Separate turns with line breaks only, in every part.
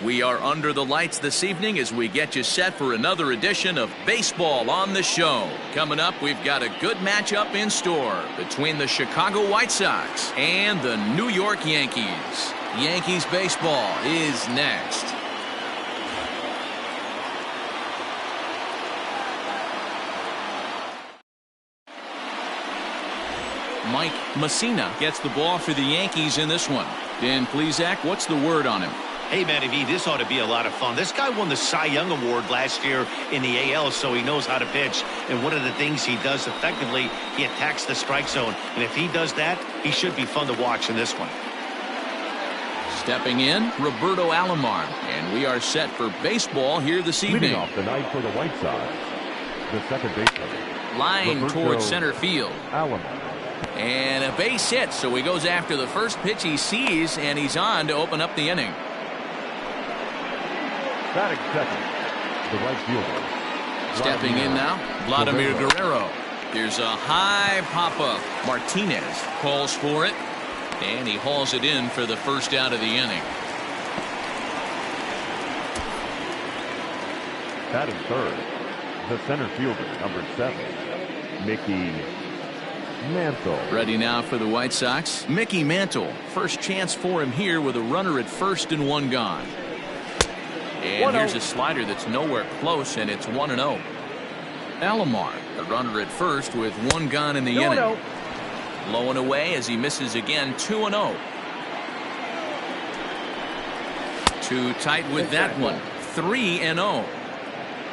We are under the lights this evening as we get you set for another edition of Baseball on the Show. Coming up, we've got a good matchup in store between the Chicago White Sox and the New York Yankees. Yankees baseball is next. Mike Messina gets the ball for the Yankees in this one. Dan Plesac, what's the word on him?
Hey, Matty V, this ought to be a lot of fun. This guy won the Cy Young Award last year in the AL, so he knows how to pitch. And one of the things he does effectively, he attacks the strike zone. And if he does that, he should be fun to watch in this one.
Stepping in, Roberto Alomar. And we are set for baseball here this evening.
Leading off the night for the White Sox, the second baseman.
Line towards center field.
Alomar.
And a base hit, so he goes after the first pitch he sees, and he's on to open up the inning.
Batting second, the right fielder.
Stepping in now, Vladimir Guerrero. There's a high pop-up. Martinez calls for it, and he hauls it in for the first out of the inning.
Batting third, the center fielder, number 7, Mickey Mantle.
Ready now for the White Sox. Mickey Mantle. First chance for him here with a runner at first and one gone. And here's a slider that's nowhere close, and it's 1-0. Alomar, the runner at first with one gone in the inning. Low and away as he misses again, 2-0. Too tight with that one, 3-0.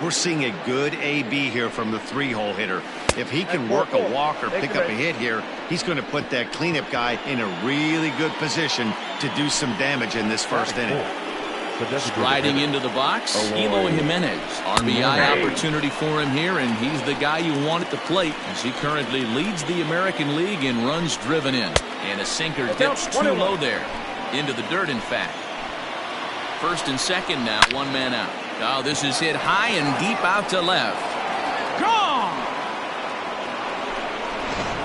We're seeing a good AB here from the 3-hole hitter. If he can work a walk or pick up a hit here, he's going to put that cleanup guy in a really good position to do some damage in this first inning.
Striding into the box, Eloy Jimenez. RBI opportunity for him here, and he's the guy you want at the plate as he currently leads the American League in runs driven in. And a sinker dips too low there. Into the dirt, in fact. First and second now, one man out. Oh, this is hit high and deep out to left. Gone!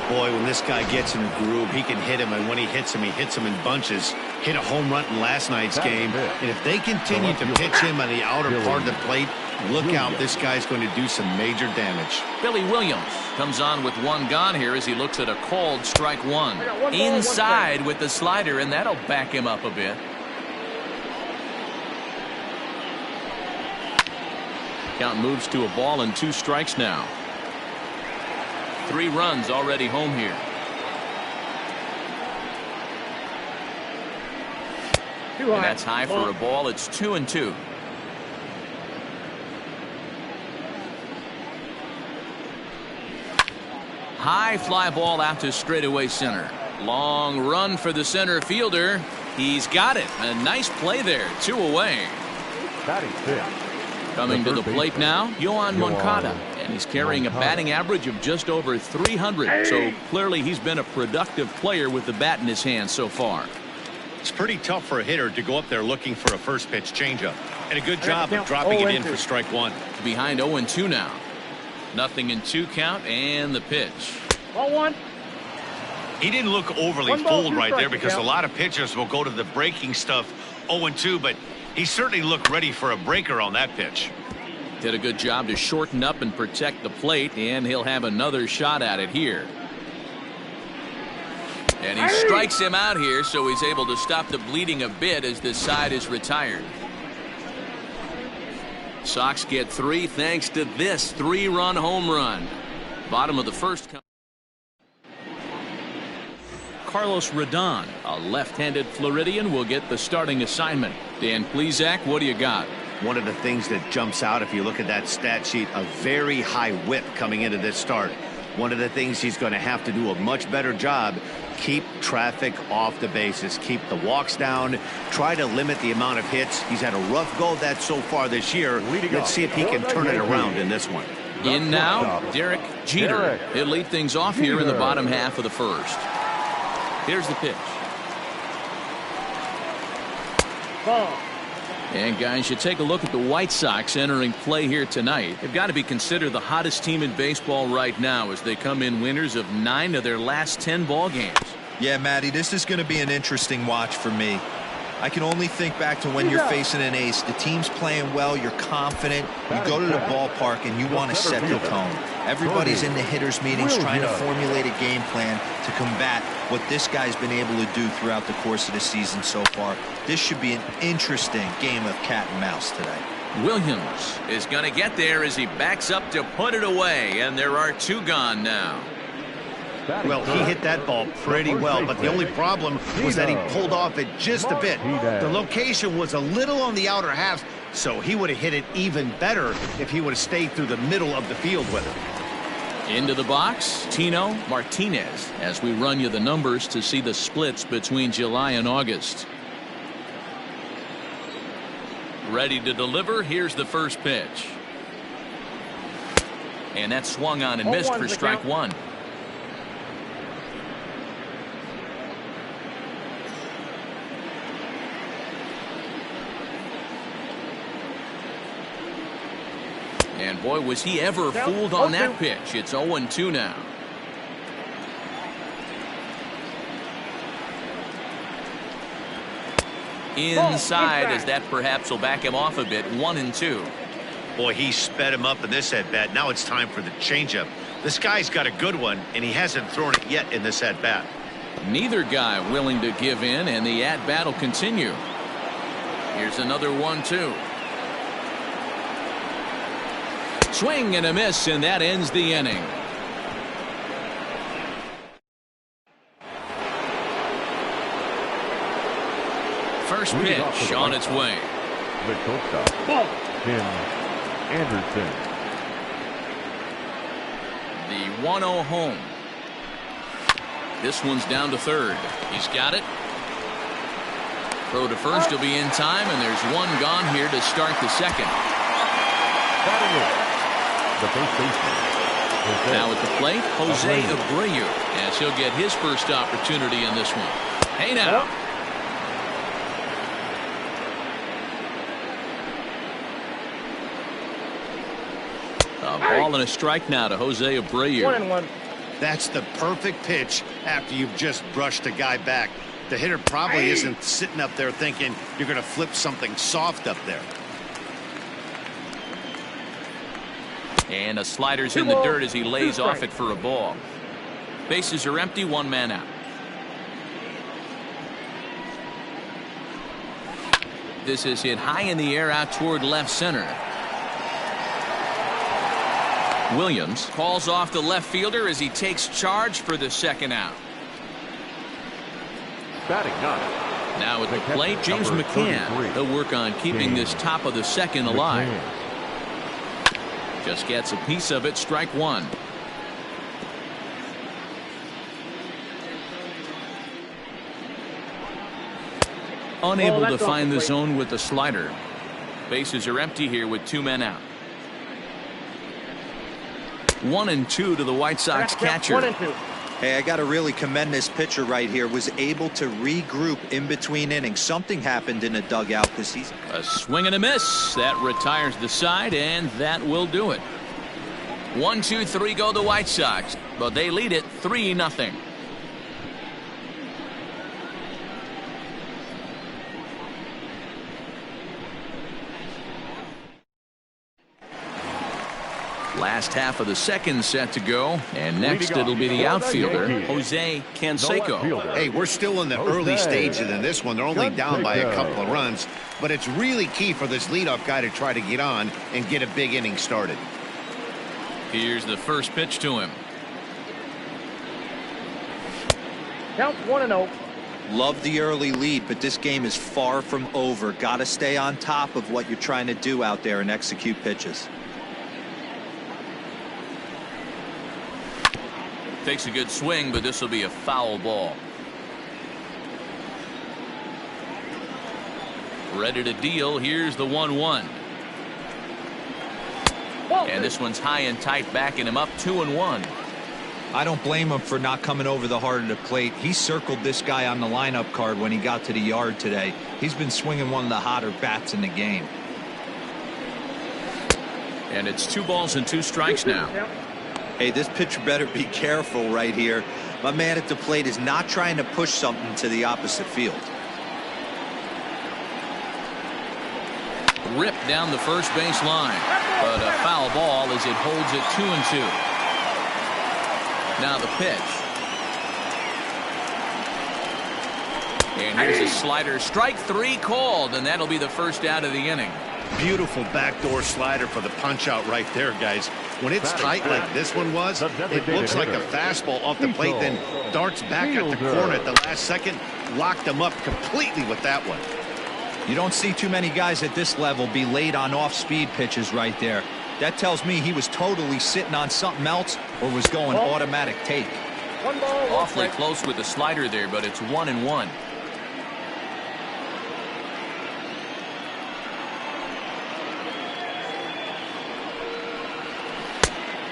Boy, when this guy gets in a groove, he can hit him, and when he hits him in bunches. Hit a home run in last night's game, and if they continue to pitch him on the outer part of the plate, look out, this guy's going to do some major damage.
Billy Williams comes on with one gone here as he looks at a called strike one. Inside with the slider, and that'll back him up a bit. Count moves to a ball and 2 strikes now. 3 runs already home here. And that's high for a ball. It's 2-2. High fly ball out to straightaway center. Long run for the center fielder. He's got it. A nice play there. 2 away.
Batting fifth.
Coming to the plate now, Yohan Moncada. And he's carrying a batting average of just over 300. So clearly he's been a productive player with the bat in his hand so far.
It's pretty tough for a hitter to go up there looking for a first pitch changeup. And a good job of dropping it in for strike one.
Behind 0-2 now. Nothing in 2 count and the pitch.
Ball 1.
He didn't look overly fooled right there because a lot of pitchers will go to the breaking stuff 0-2, but he certainly looked ready for a breaker on that pitch.
Did a good job to shorten up and protect the plate, and he'll have another shot at it here. And he strikes him out here, so he's able to stop the bleeding a bit as this side is retired. Sox get 3 thanks to this 3-run home run. Bottom of the first. Carlos Rodon, a left-handed Floridian, will get the starting assignment. Dan Plesac, what do you got?
One of the things that jumps out if you look at that stat sheet, a very high whip coming into this start. One of the things he's going to have to do a much better job, keep traffic off the bases, keep the walks down, try to limit the amount of hits. He's had a rough go of that so far this year. Let's see if he can turn it around in this one.
In now, Derek Jeter. He'll lead things off here in the bottom half of the first. Here's the pitch.
Ball.
And guys, you take a look at the White Sox entering play here tonight. They've got to be considered the hottest team in baseball right now as they come in winners of 9 of their last 10 ball games.
Yeah, Matty, this is going to be an interesting watch for me. I can only think back to when you're facing an ace. The team's playing well, you're confident, you go to the ballpark and you want to set the tone. Everybody's in the hitters meetings trying to formulate a game plan to combat what this guy's been able to do throughout the course of the season so far. This should be an interesting game of cat and mouse today.
Williams is going to get there as he backs up to put it away, and there are 2 gone now.
Well, he hit that ball pretty well, but the only problem was that he pulled off it just a bit. The location was a little on the outer half, so he would have hit it even better if he would have stayed through the middle of the field with it.
Into the box, Tino Martinez, as we run you the numbers to see the splits between July and August. Ready to deliver. Here's the first pitch. And that swung on and missed for strike 1. And boy, was he ever fooled on that pitch. It's 0-2 now. Inside, as that perhaps will back him off a bit. 1-2.
Boy, he sped him up in this at-bat. Now it's time for the changeup. This guy's got a good one, and he hasn't thrown it yet in this at-bat.
Neither guy willing to give in, and the at-bat will continue. Here's another 1-2. Swing and a miss, and that ends the inning. First pitch on its way.
The shortstop, Tim Anderson.
The 1-0 home. This one's down to third. He's got it. Throw to first will be in time, and there's 1 gone here to start the second.
The first baseman.
Now at the plate, Jose Abreu, as he'll get his first opportunity in this one. Hey now. A ball and a strike now to Jose Abreu.
1-1.
That's the perfect pitch after you've just brushed a guy back. The hitter probably isn't sitting up there thinking you're going to flip something soft up there.
And a slider's in the dirt as he lays off it for a ball. Bases are empty, 1 man out. This is hit high in the air out toward left center. Williams calls off the left fielder as he takes charge for the second out.
Batting ninth.
Now at the plate, James McCann. He'll work on keeping this top of the second alive. Just gets a piece of it. Strike 1. Unable to find the zone with the slider. Bases are empty here with 2 men out. 1-2 to the White Sox catcher.
1-2.
Hey, I got to really commend this pitcher right here. Was able to regroup in between innings. Something happened in the dugout this season.
A swing and a miss. That retires the side, and that will do it. 1-2-3 go the White Sox, but they lead it 3-0. Last half of the second set to go, and next it'll be the outfielder, Jose Canseco.
Hey, we're still in the early stages in this one. They're only down by a couple of runs, but it's really key for this leadoff guy to try to get on and get a big inning started.
Here's the first pitch to him.
Count 1-0.
Love the early lead, but this game is far from over. Got to stay on top of what you're trying to do out there and execute pitches.
Takes a good swing, but this will be a foul ball. Ready to deal. Here's the 1-1. And this one's high and tight, backing him up. 2-1.
I don't blame him for not coming over the heart of the plate. He circled this guy on the lineup card when he got to the yard today. He's been swinging one of the hotter bats in the game.
And it's 2 balls and 2 strikes now.
Hey, this pitcher better be careful right here. My man at the plate is not trying to push something to the opposite field.
ripped down the first base line. But a foul ball as it holds it 2-2. Now the pitch. And here's a slider. Strike 3 called, and that'll be the first out of the inning.
Beautiful backdoor slider for the punch out right there, guys. When it's tight like this one was, it looks like a fastball off the plate, then darts back at the corner at the last second. Locked them up completely with that one.
You don't see too many guys at this level be late on off-speed pitches right there. That tells me he was totally sitting on something else or was going automatic take.
One ball, one
Awfully
strike.
close with the slider there, but it's 1-1.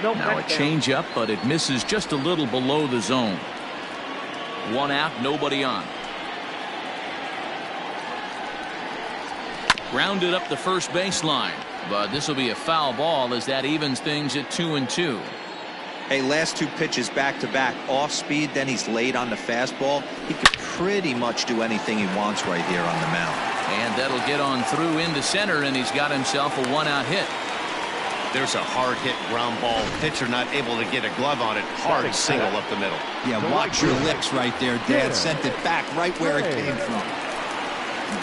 No
Now a
touchdown.
change-up, but it misses just a little below the zone. 1 out, nobody on. Grounded up the first baseline, but this will be a foul ball as that evens things at 2-2.
Hey, last 2 pitches back-to-back off speed, then he's late on the fastball. He could pretty much do anything he wants right here on the mound.
And that'll get on through into center, and he's got himself a 1-out hit.
There's a hard hit ground ball. Pitcher not able to get a glove on it. Hard single up the middle.
Yeah, watch your lips right there, Dad. Sent it back right where it came from.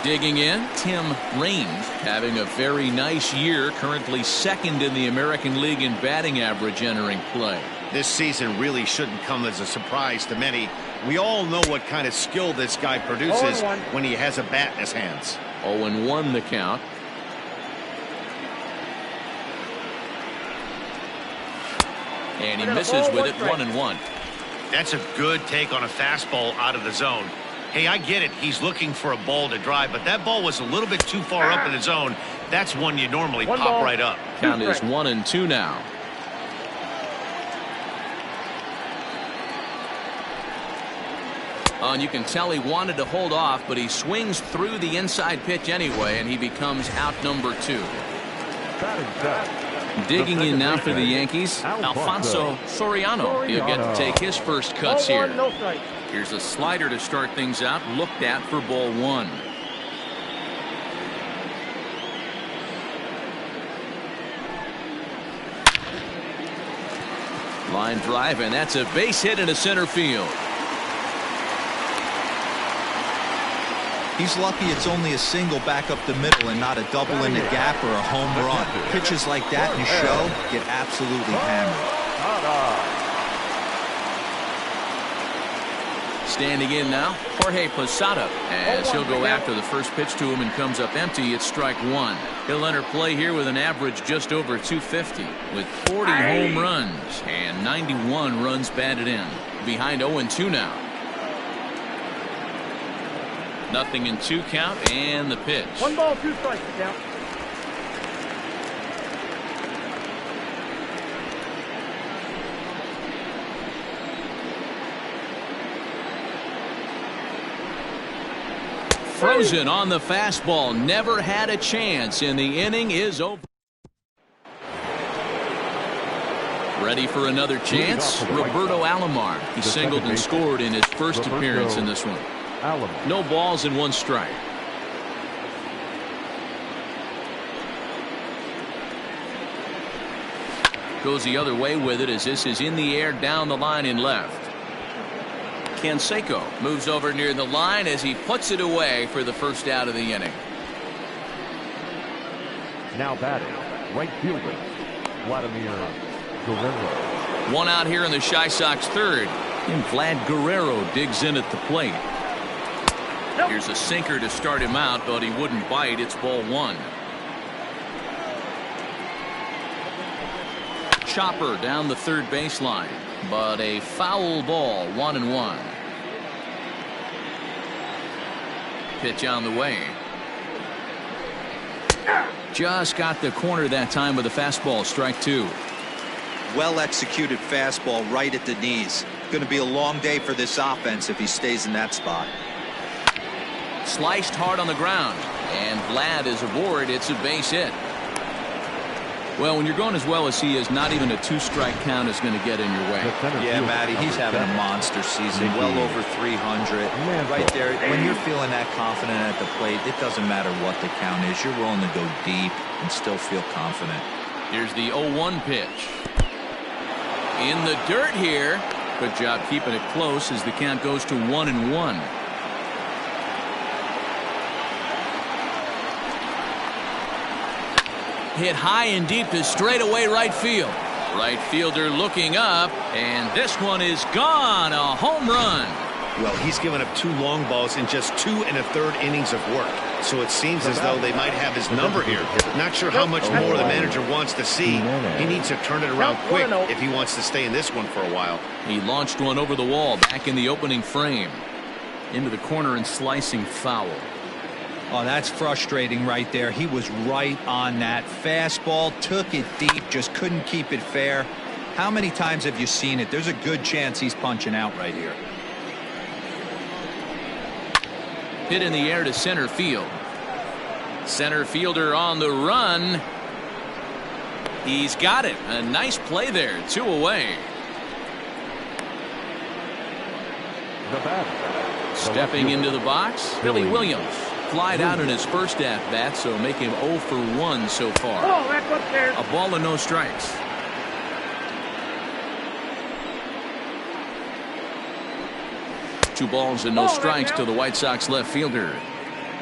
Digging in, Tim Raines having a very nice year, currently second in the American League in batting average entering play.
This season really shouldn't come as a surprise to many. We all know what kind of skill this guy produces
0-1.
when he has a bat in his hands.
0-1 the count. And he misses with it, 1-1.
That's a good take on a fastball out of the zone. Hey, I get it. He's looking for a ball to drive, but that ball was a little bit too far up in the zone. That's one you normally
One
pop
ball.
right up.
Count is 1-2 now. And you can tell he wanted to hold off, but he swings through the inside pitch anyway, and he becomes out number 2. Digging in now for the Yankees, Alfonso Soriano. He'll get to take his first cuts
0-1,
here.
no strike.
Here's a slider to start things out, looked at for ball 1. Line drive, and that's a base hit into center field.
He's lucky it's only a single back up the middle and not a double in the gap or a home run. Pitches like that in the show get absolutely hammered.
Standing in now, Jorge Posada, as he'll go after the first pitch to him and comes up empty. It's strike 1. He'll enter play here with an average just over 250 with 40 home runs and 91 runs batted in. Behind 0-2 now. 0-2 count, and the pitch.
1 ball, 2 strikes to count.
Frozen on the fastball, never had a chance, and the inning is over. Ready for another chance? Roberto Alomar. He singled and scored in his first appearance in this one. No balls and 1 strike. Goes the other way with it as this is in the air down the line in left. Canseco moves over near the line as he puts it away for the first out of the inning.
Now batting, right fielder, Vladimir Guerrero.
1 out here in the Chi Sox third, and Vlad Guerrero digs in at the plate. Here's a sinker to start him out, but he wouldn't bite. It's ball 1. Chopper down the third baseline, but a foul ball, 1-1. Pitch on the way. Just got the corner that time with a fastball, strike 2.
Well executed fastball right at the knees. Going to be a long day for this offense if he stays in that spot.
Sliced hard on the ground, and Vlad is aboard. It's a base hit. Well, when you're going as well as he is, not even a 2-strike count is going to get in your way.
Yeah, Matty, he's having a monster season, well over 300. Right there, when you're feeling that confident at the plate, it doesn't matter what the count is. You're willing to go deep and still feel confident.
Here's the 0-1 pitch. In the dirt here. Good job keeping it close as the count goes to 1-1. Hit high and deep to straightaway right field. Right fielder looking up, and this one is gone. A home run.
Well, he's given up 2 long balls in just 2 1/3 innings of work. So it seems as though they might have his number here. Not sure how much more the manager wants to see. He needs to turn it around quick if he wants to stay in this one for a while.
He launched one over the wall back in the opening frame. Into the corner and slicing foul.
Oh, that's frustrating right there. He was right on that. Fastball, took it deep, just couldn't keep it fair. How many times have you seen it? There's a good chance he's punching out right here.
Hit in the air to center field. Center fielder on the run. He's got it. A nice play there. 2 away.
The batter.
Stepping into the box, Billy Williams. Flied out in his first at-bat, so make him 0 for 1 so far.
Oh, that's upstairs.
A ball and no strikes. Two balls and no strikes to the White Sox left fielder.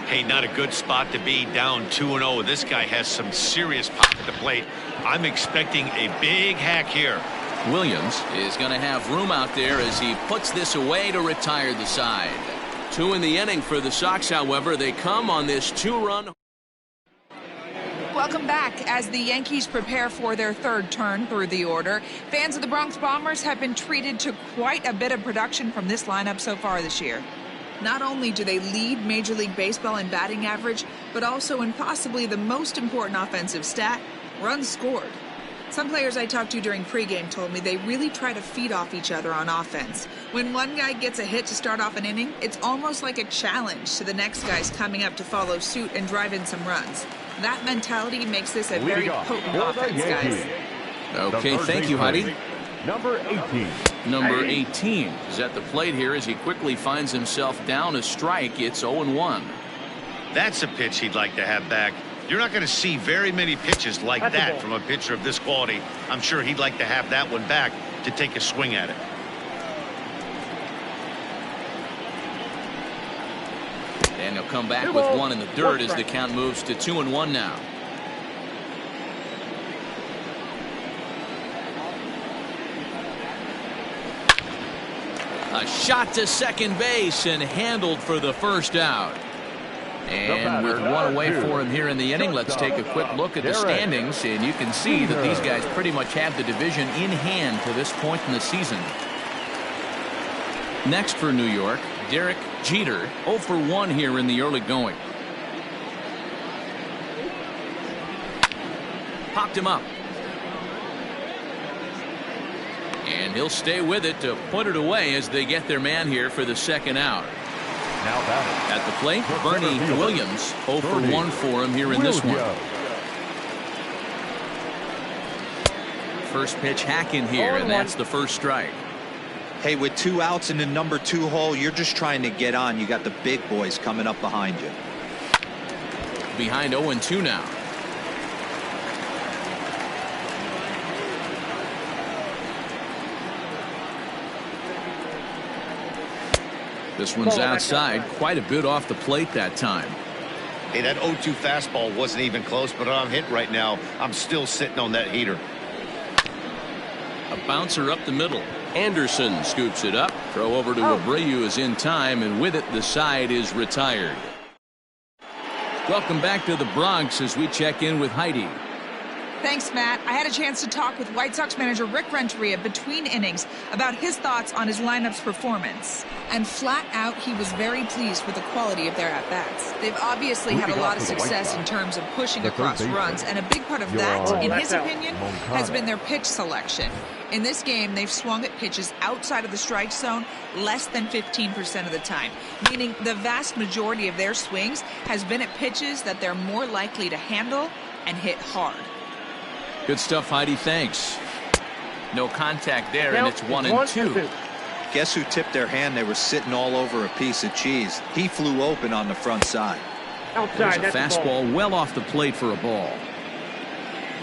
Hey, not a good spot to be, down 2-0. This guy has some serious pop at the plate. I'm expecting a big hack here.
Williams is going to have room out there as he puts this away to retire the side. 2 in the inning for the Sox, however. They come on this 2-run.
Welcome back. As the Yankees prepare for their 3rd turn through the order, fans of the Bronx Bombers have been treated to quite a bit of production from this lineup so far this year. Not only do they lead Major League Baseball in batting average, but also in possibly the most important offensive stat, runs scored. Some players I talked to during pregame told me they really try to feed off each other on offense. When one guy gets a hit to start off an inning, it's almost like a challenge to the next guys coming up to follow suit and drive in some runs. That mentality makes this a very potent offense, guys.
Okay, thank you, Heidi.
Number 18.
Number 18 is at the plate here as he quickly finds himself down a strike. It's 0-1.
That's a pitch he'd like to have back. You're not going to see very many pitches like that from a pitcher of this quality. I'm sure he'd like to have that one back to take a swing at it.
And he'll come back with 1 in the dirt as the count moves to 2-1 now. A shot to second base and handled for the first out. And with 1 away for him here in the inning, let's take a quick look at the standings, and you can see that these guys pretty much have the division in hand to this point in the season. Next for New York, Derek Jeter, 0 for 1 here in the early going. Popped him up. And he'll stay with it to put it away as they get their man here for the 2nd out.
Now batting.
At the plate, Bernie Williams, 0 for 1 for him here in this one. First pitch hack in here, and that's the first strike.
Hey, with 2 outs in the number 2 hole, you're just trying to get on. You got the big boys coming up behind you.
Behind 0-2 now. This one's outside, quite a bit off the plate that time.
Hey, that 0-2 fastball wasn't even close, but I'm hit right now. I'm still sitting on that heater.
A bouncer up the middle. Anderson scoops it up. Throw over to Abreu is in time, and with it, the side is retired. Welcome back to the Bronx as we check in with Heidi.
Thanks, Matt. I had a chance to talk with White Sox manager Rick Renteria between innings about his thoughts on his lineup's performance. And flat out, he was very pleased with the quality of their at-bats. They've obviously had a lot of success in terms of pushing across runs, and a big part of that, in his opinion, has been their pitch selection. In this game, they've swung at pitches outside of the strike zone less than 15% of the time, meaning the vast majority of their swings has been at pitches that they're more likely to handle and hit hard.
Good stuff, Heidi. Thanks. No contact there, and it's 1-2.
Guess who tipped their hand? They were sitting all over a piece of cheese. He flew open on the front side.
There's a fastball well off the plate for a ball.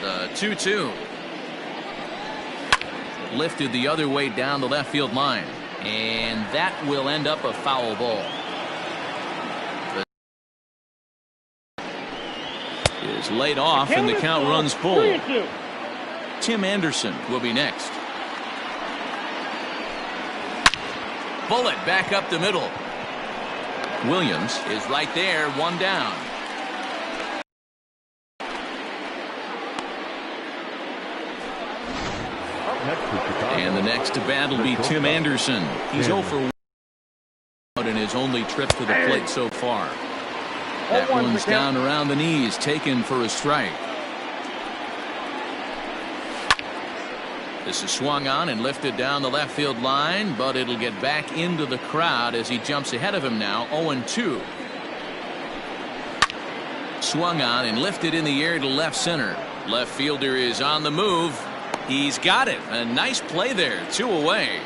The 2-2. Lifted the other way down the left field line. And that will end up a foul ball. Is laid off, and the count runs full. Tim Anderson will be next. Bullet back up the middle. Williams is right there, one down. And the next to bat will be Tim Anderson. He's 0 for 1 in his only trip to the plate so far. That one's down around the knees, taken for a strike. This is swung on and lifted down the left field line, but it'll get back into the crowd as he jumps ahead of him now, 0-2. Swung on and lifted in the air to left center. Left fielder is on the move. He's got it. A nice play there. 2 away.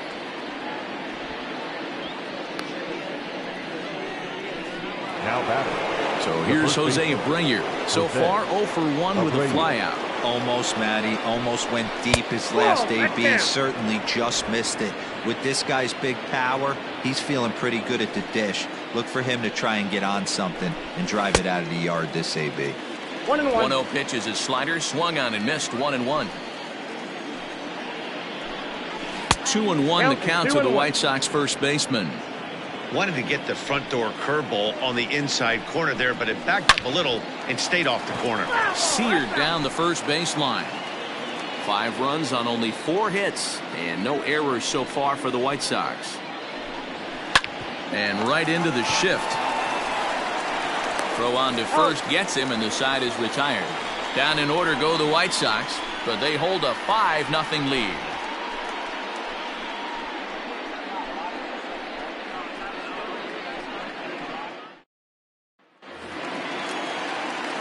Now batting.
So here's Jose Abreu. So far 0 for 1 with a flyout.
Almost, Matty. Almost went deep his last AB. Certainly just missed it. With this guy's big power, he's feeling pretty good at the dish. Look for him to try and get on something and drive it out of the yard this AB.
1-0 pitch is his slider. Swung on and missed. 1-1. 2-1 the count to the White Sox first baseman.
Wanted to get the front door curveball on the inside corner there, but it backed up a little and stayed off the corner.
Seared down the first baseline. 5 runs on only 4 hits and no errors so far for the White Sox. And right into the shift. Throw on to first gets him, and the side is retired. Down in order go the White Sox, but they hold a 5-0 lead.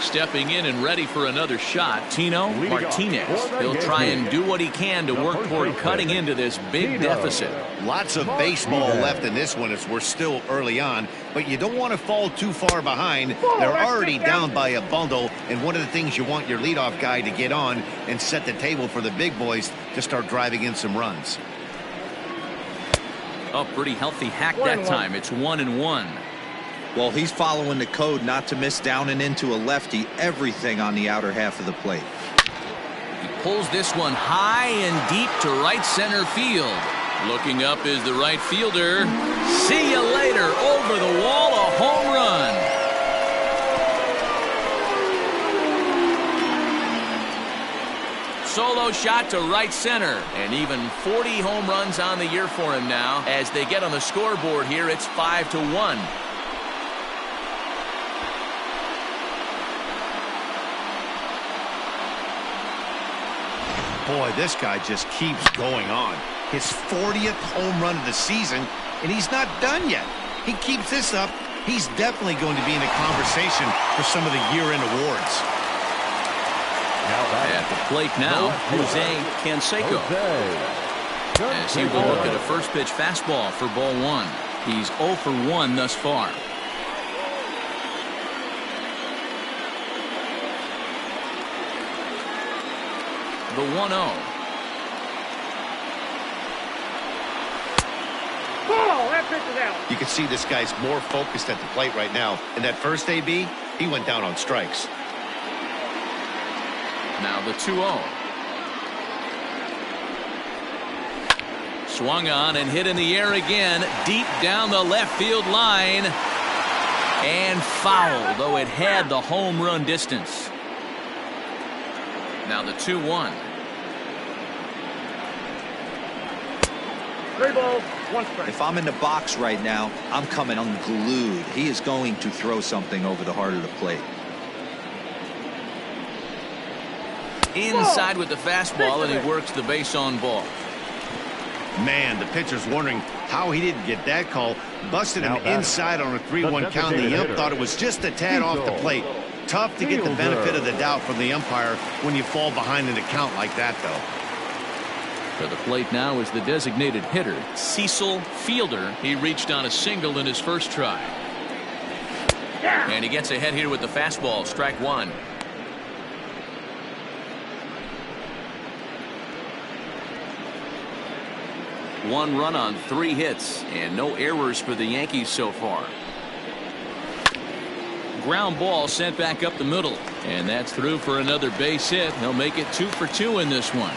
Stepping in and ready for another shot, Tino Martinez. He'll try and do what he can to work toward cutting into this big deficit.
Lots of baseball left in this one as we're still early on, but you don't want to fall too far behind. They're already down by a bundle, and one of the things you want your leadoff guy to get on and set the table for the big boys to start driving in some runs.
Oh, pretty healthy hack that time. It's 1-1.
Well, he's following the code not to miss down and into a lefty. Everything on the outer half of the plate.
He pulls this one high and deep to right center field. Looking up is the right fielder. See you later. Over the wall, a home run. Solo shot to right center. And even 40 home runs on the year for him now. As they get on the scoreboard here, it's 5-1.
Boy, this guy just keeps going on. His 40th home run of the season, and he's not done yet. He keeps this up, he's definitely going to be in the conversation for some of the year-end awards.
At the plate now, Jose Canseco. As he will look at a first pitch fastball for ball 1. He's 0 for 1 thus far. The 1-0.
That pitch is out.
You can see this guy's more focused at the plate right now. In that first AB, he went down on strikes.
Now the 2-0. Swung on and hit in the air again, deep down the left field line. And foul, though it had the home run distance. Now the 2-1.
3 balls, 1 strike.
If I'm in the box right now, I'm coming unglued. He is going to throw something over the heart of the plate.
Inside with the fastball, and he works the base on ball.
Man, the pitcher's wondering how he didn't get that call. Busted him inside on a 3-1 count. The ump thought it was just a tad off the plate. Tough to get the benefit of the doubt from the umpire when you fall behind an account like that, though.
For the plate now is the designated hitter, Cecil Fielder. He reached on a single in his first try. And he gets ahead here with the fastball, strike one. One run on 3 hits and no errors for the Yankees so far. Ground ball sent back up the middle, and that's through for another base hit. He'll make it 2 for 2 in this one.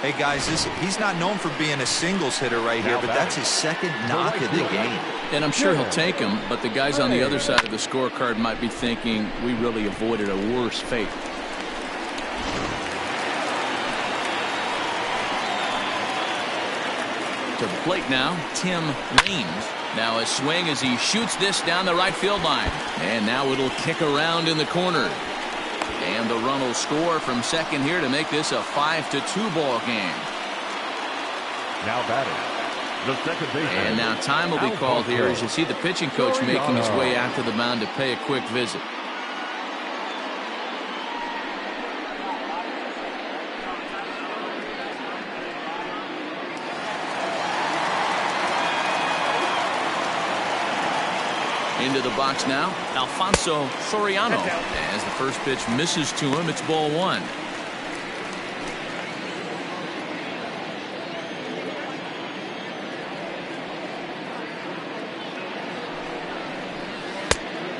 Hey guys, he's not known for being a singles hitter right here, but that's his second knock of the game.
And I'm sure he'll take him, but the guys on the other side of the scorecard might be thinking we really avoided a worse fate. To the plate now, Tim Raines. Now a swing as he shoots this down the right field line. And now it'll kick around in the corner. And the run will score from second here to make this a 5-2 ball game.
Now batting, the second baseman.
And now time will be called here as you see the pitching coach making his way out to the mound to pay a quick visit. Into the box now, Alfonso Soriano. As the first pitch misses to him, it's ball one.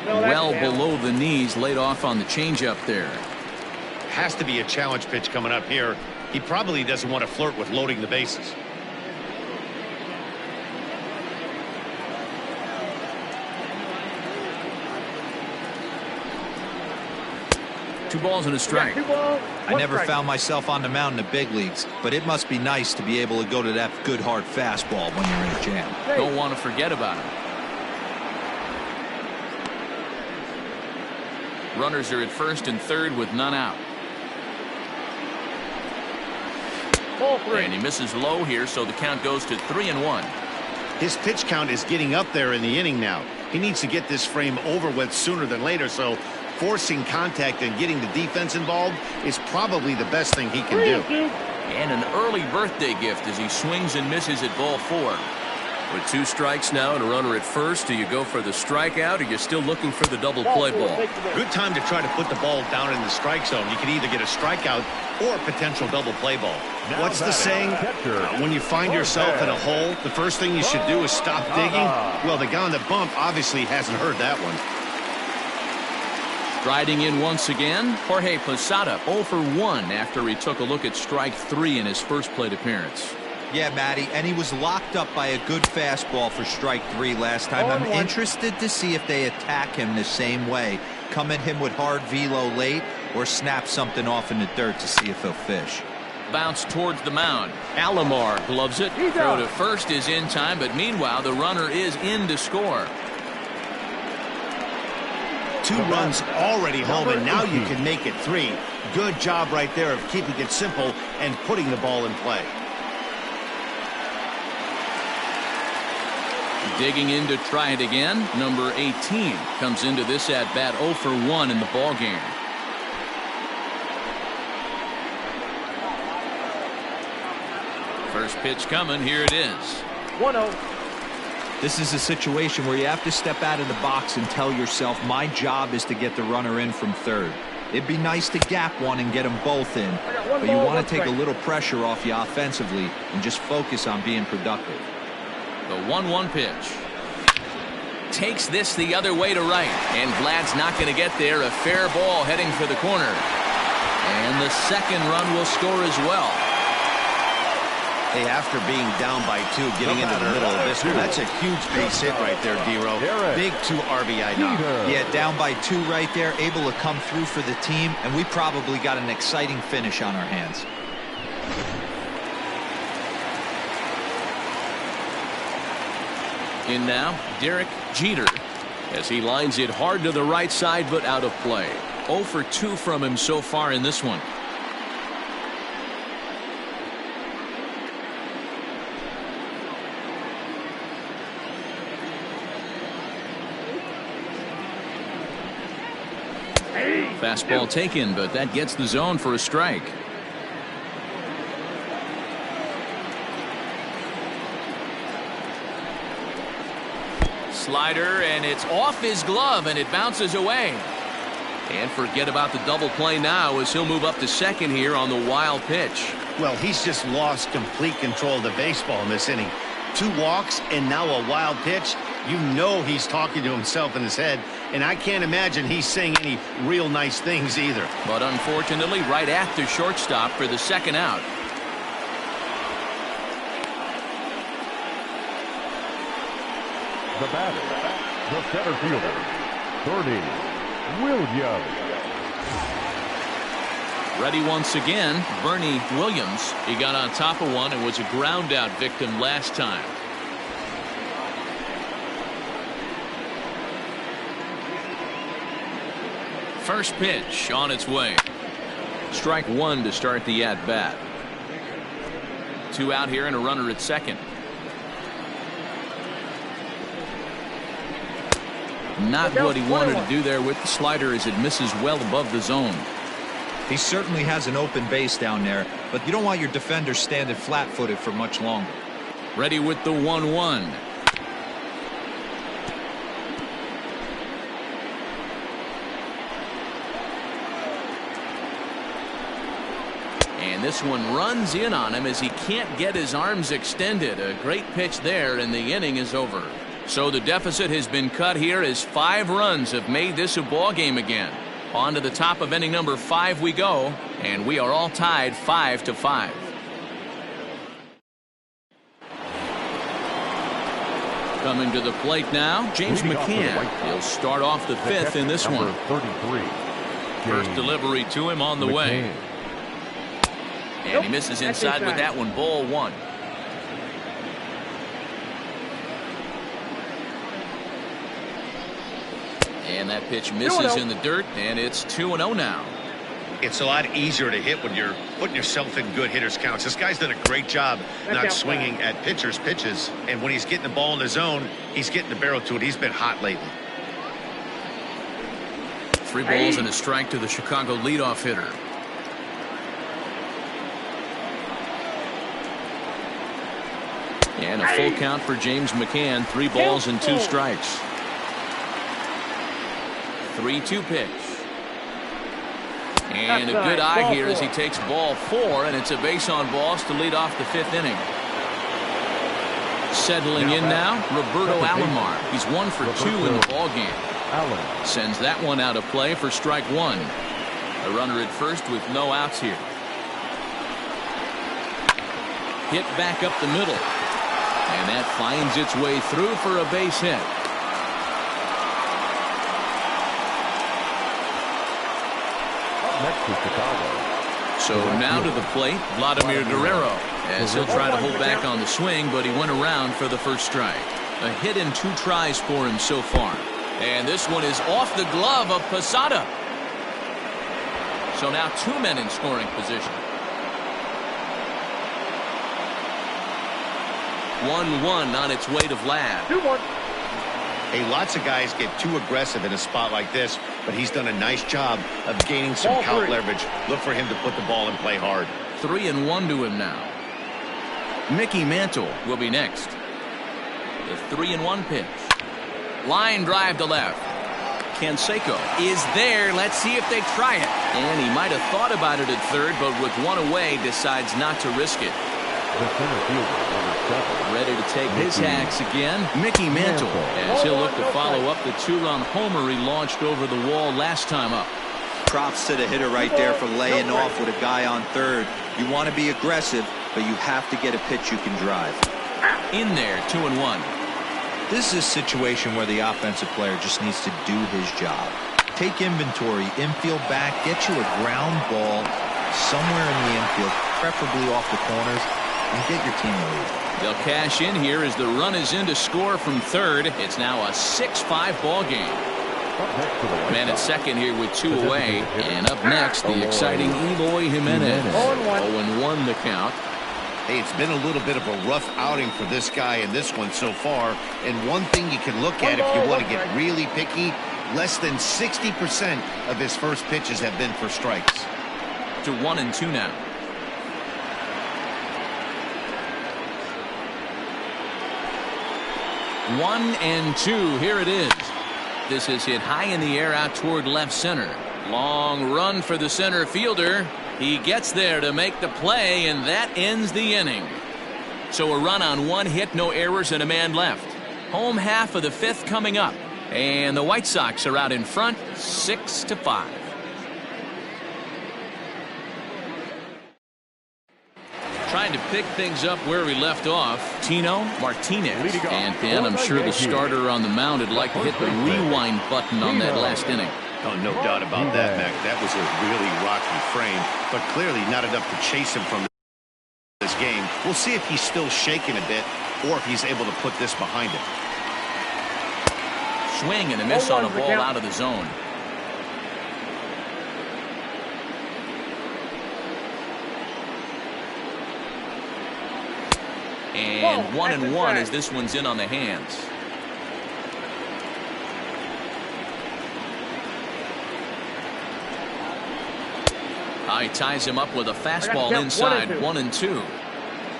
Well below the knees, laid off on the changeup there.
Has to be a challenge pitch coming up here. He probably doesn't want to flirt with loading the bases.
Two balls and a strike.
I never found myself on the mound in the big leagues, but it must be nice to be able to go to that good hard fastball when you're in a jam.
Don't want to forget about him. Runners are at first and third with none out. And he misses low here, so the count goes to 3-1.
His pitch count is getting up there in the inning now. He needs to get this frame over with sooner than later, so forcing contact and getting the defense involved is probably the best thing he can do.
And an early birthday gift as he swings and misses at ball 4.
With 2 strikes now and a runner at first, do you go for the strikeout or you're still looking for the double play ball?
Good time to try to put the ball down in the strike zone. You can either get a strikeout or a potential double play ball. What's the saying? When you find yourself in a hole, the first thing you should do is stop digging. Well, the guy on the bump obviously hasn't heard that one.
Striding in once again, Jorge Posada 0 for 1 after he took a look at strike 3 in his first plate appearance.
Yeah, Matty, and he was locked up by a good fastball for strike 3 last time. I'm interested to see if they attack him the same way. Come at him with hard velo late or snap something off in the dirt to see if he'll fish.
Bounce towards the mound. Alomar gloves it. Throw to first is in time, but meanwhile the runner is in to score.
2 runs already home, and now you can make it 3. Good job right there of keeping it simple and putting the ball in play.
Digging in to try it again. Number 18 comes into this at bat 0 for 1 in the ball game. First pitch coming. Here it is.
1-0.
This is a situation where you have to step out of the box and tell yourself, my job is to get the runner in from third. It'd be nice to gap one and get them both in, but you want to take a little pressure off you offensively and just focus on being productive.
The 1-1 pitch. Takes this the other way to right, and Vlad's not going to get there. A fair ball heading for the corner. And the second run will score as well.
Hey, after being down by 2, getting into the middle of this one, that's a huge base hit right there, D-Row. Big 2 RBI knock.
Yeah, down by 2 right there, able to come through for the team, and we probably got an exciting finish on our hands.
In now, Derek Jeter, as he lines it hard to the right side, but out of play. 0 for 2 from him so far in this one. Fastball taken, but that gets the zone for a strike. Slider, and it's off his glove, and it bounces away. And forget about the double play now as he'll move up to second here on the wild pitch.
Well, he's just lost complete control of the baseball in this inning. 2 walks and now a wild pitch. You know he's talking to himself in his head, and I can't imagine he's saying any real nice things either.
But unfortunately, right after shortstop for the second out.
The batter, the center fielder, Bernie Williams.
Ready once again, Bernie Williams. He got on top of one and was a ground out victim last time. First pitch on its way. Strike 1 to start the at bat. 2 out here and a runner at second. Not what he wanted to do there with the slider as it misses well above the zone.
He certainly has an open base down there, but you don't want your defender standing flat-footed for much longer.
Ready with the 1-1. And this one runs in on him as he can't get his arms extended. A great pitch there, and the inning is over. So the deficit has been cut here as 5 runs have made this a ball game again. On to the top of inning number 5 we go, and we are all tied 5-5. Coming to the plate now, James McCann. He'll start off the 5th in this one.
33.
First delivery to him on the way. And he misses inside with that one. Ball 1. And that pitch misses in the dirt, and it's 2-0 now.
It's a lot easier to hit when you're putting yourself in good hitters counts. This guy's done a great job not swinging at pitchers' pitches. And when he's getting the ball in the zone, he's getting the barrel to it. He's been hot lately.
3 balls and a strike to the Chicago leadoff hitter. And a full count for James McCann. 3 balls and 2 strikes. 3-2 pitch. And a good eye here as he takes ball 4, and it's a base on balls to lead off the 5th inning. Settling in now, Roberto Alomar. He's 1 for 2 in the ball game. Sends that one out of play for strike 1. A runner at first with no outs here. Hit back up the middle. And that finds its way through for a base hit.
Next to Chicago.
So now to the plate, Vladimir Guerrero, as he'll try to hold back on the swing, but he went around for the first strike. A hit in 2 tries for him so far. And this one is off the glove of Posada. So now 2 men in scoring position. 1-1 on its way to Vlad.
2-1.
Hey, lots of guys get too aggressive in a spot like this, but he's done a nice job of gaining some count leverage. Look for him to put the ball and play hard.
3-1 to him now. Mickey Mantle will be next. The 3-1 pitch. Line drive to left. Canseco is there. Let's see if they try it. And he might have thought about it at third, but with 1 away, decides not to risk it.
The center fielder, number 7.
Ready to take his hacks again, Mickey Mantle, as he'll look to follow up the 2-run homer he launched over the wall last time up.
Props to the hitter right there for laying off with a guy on third. You want to be aggressive, but you have to get a pitch you can drive.
In there, 2-1.
This is a situation where the offensive player just needs to do his job. Take inventory, infield back, get you a ground ball somewhere in the infield, preferably off the corners, and get your team a lead.
They'll cash in here as the run is in to score from third. It's now a 6-5 ball game. Man at second here with 2 away. And up next, the exciting Eloy Jimenez. 0-1 the count.
Hey, it's been a little bit of a rough outing for this guy in this one so far. And one thing you can look at if you want to get really picky, Less than 60% of his first pitches have been for strikes.
To 1-2 now. 1-2. Here it is. This is hit high in the air out toward left center. Long run for the center fielder. He gets there to make the play, and that ends the inning. So a run on one hit, no errors, and a man left. Home half of the fifth coming up. And the White Sox are out in front, 6-5. Trying to pick things up where we left off, Tino Martinez. And Dan, I'm sure the starter on the mound would like to hit the rewind button on that last inning.
Oh, no doubt about that, Mac. That was a really rocky frame, but clearly not enough to chase him from this game. We'll see if he's still shaking a bit or if he's able to put this behind him.
Swing and a miss on a ball out of the zone. And 1-1 as this one's in on the hands. He ties him up with a fastball inside. 1-2.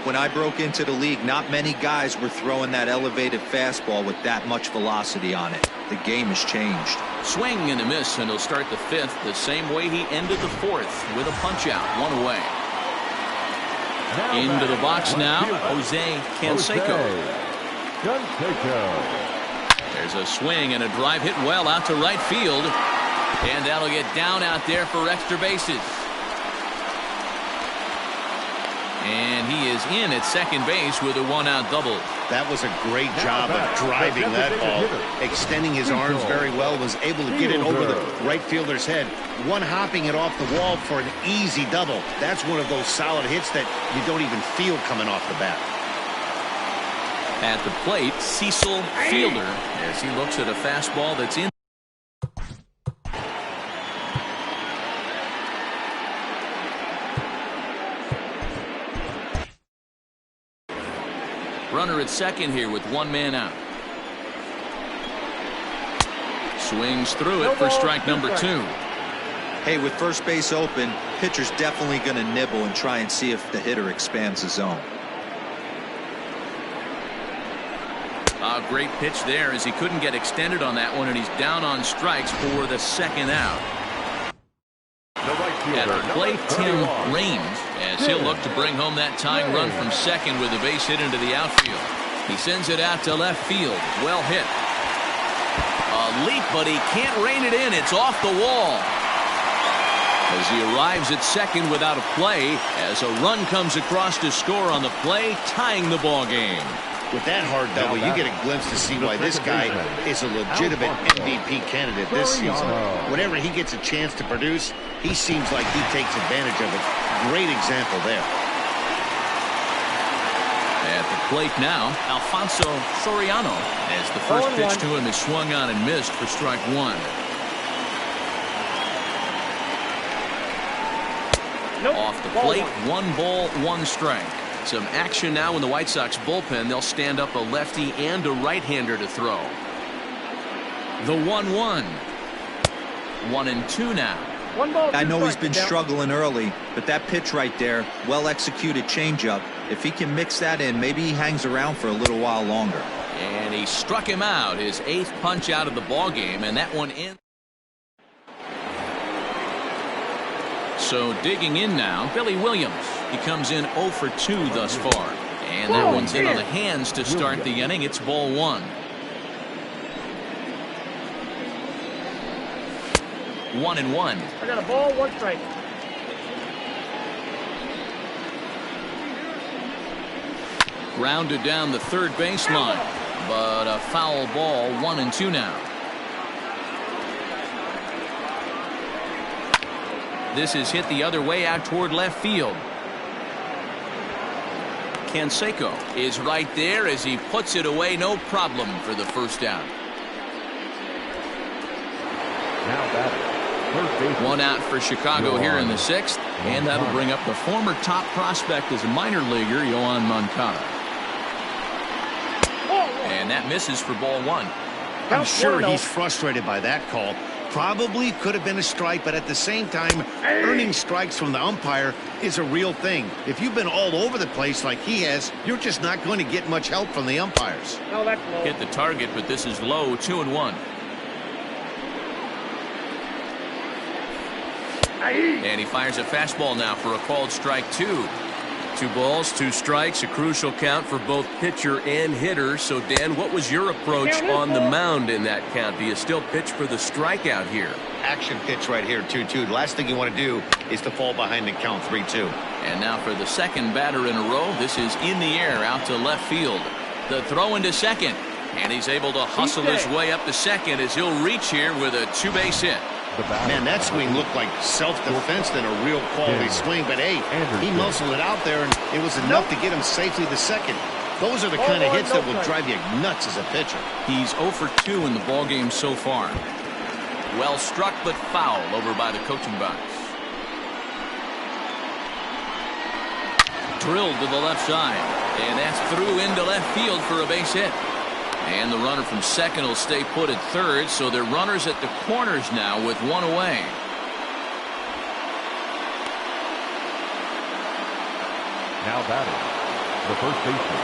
When I broke into the league, not many guys were throwing that elevated fastball with that much velocity on it. The game has changed.
Swing and a miss, and he'll start the fifth the same way he ended the fourth with a punch out. One away. Into the box now, Jose Canseco. There's a swing and a drive hit well out to right field. And that'll get down out there for extra bases. And he is in at second base with a one-out double.
That was a great job of driving that ball. Extending his arms very well, was able to get it over the right fielder's head. One hopping it off the wall for an easy double. That's one of those solid hits that you don't even feel coming off the bat.
At the plate, Cecil Fielder, as he looks at a fastball that's in. Runner at second here with one man out. Swings through it for strike number 2.
Hey, with first base open, pitcher's definitely going to nibble and try and see if the hitter expands the zone.
A great pitch there as he couldn't get extended on that one, and he's down on strikes for the second out. At the plate, Tim Raines, as he'll look to bring home that tying run from second with a base hit into the outfield. He sends it out to left field. Well hit. A leap, but he can't rein it in. It's off the wall. As he arrives at second without a play, as a run comes across to score on the play, tying the ball game.
With that hard double, you get a glimpse to see why this guy is a legitimate MVP candidate this season. Whenever he gets a chance to produce, he seems like he takes advantage of it. Great example there.
At the plate now, Alfonso Soriano, as the first pitch to him is swung on and missed for strike 1. Off the plate, 1 ball, 1 strike. Some action now in the White Sox bullpen. They'll stand up a lefty and a right-hander to throw. The 1-1. 1-2 now.
I know he's been struggling early, but that pitch right there, well-executed changeup. If he can mix that in, maybe he hangs around for a little while longer.
And he struck him out, his 8th punch out of the ball game, and that one in. So digging in now, Billy Williams. He comes in 0 for 2 thus far. And that one's in on the hands to start the inning. It's ball 1. 1-1.
I got a ball, 1 strike.
Grounded down the third baseline. But a foul ball, 1-2 now. This is hit the other way out toward left field. Canseco is right there as he puts it away, no problem for the first out. One out for Chicago here in the 6th, and that'll bring up the former top prospect as a minor leaguer, Yoan Moncada. And that misses for ball 1.
I'm sure he's frustrated by that call. Probably could have been a strike, but at the same time, earning strikes from the umpire is a real thing. If you've been all over the place like he has, you're just not going to get much help from the umpires.
No, that's low.
Hit the target, but this is low, 2-1. And he fires a fastball now for a called strike 2. 2 balls, 2 strikes, a crucial count for both pitcher and hitter. So, Dan, what was your approach on the mound in that count? Do you still pitch for the strikeout here?
Action pitch right here, 2-2. The last thing you want to do is to fall behind and count 3-2.
And now for the second batter in a row. This is in the air out to left field. The throw into second. And he's able to hustle his way up to second as he'll reach here with a 2-base hit.
Man, that swing looked like self-defense than a real quality swing. But, hey, he muscled it out there, and it was enough to get him safely to second. Those are the kind of hits that will drive you nuts as a pitcher.
He's 0 for 2 in the ballgame so far. Well struck, but foul over by the coaching box. Drilled to the left side. And that's through into left field for a base hit. And the runner from second will stay put at third, so they're runners at the corners now with 1 away.
Now batting, the first baseman,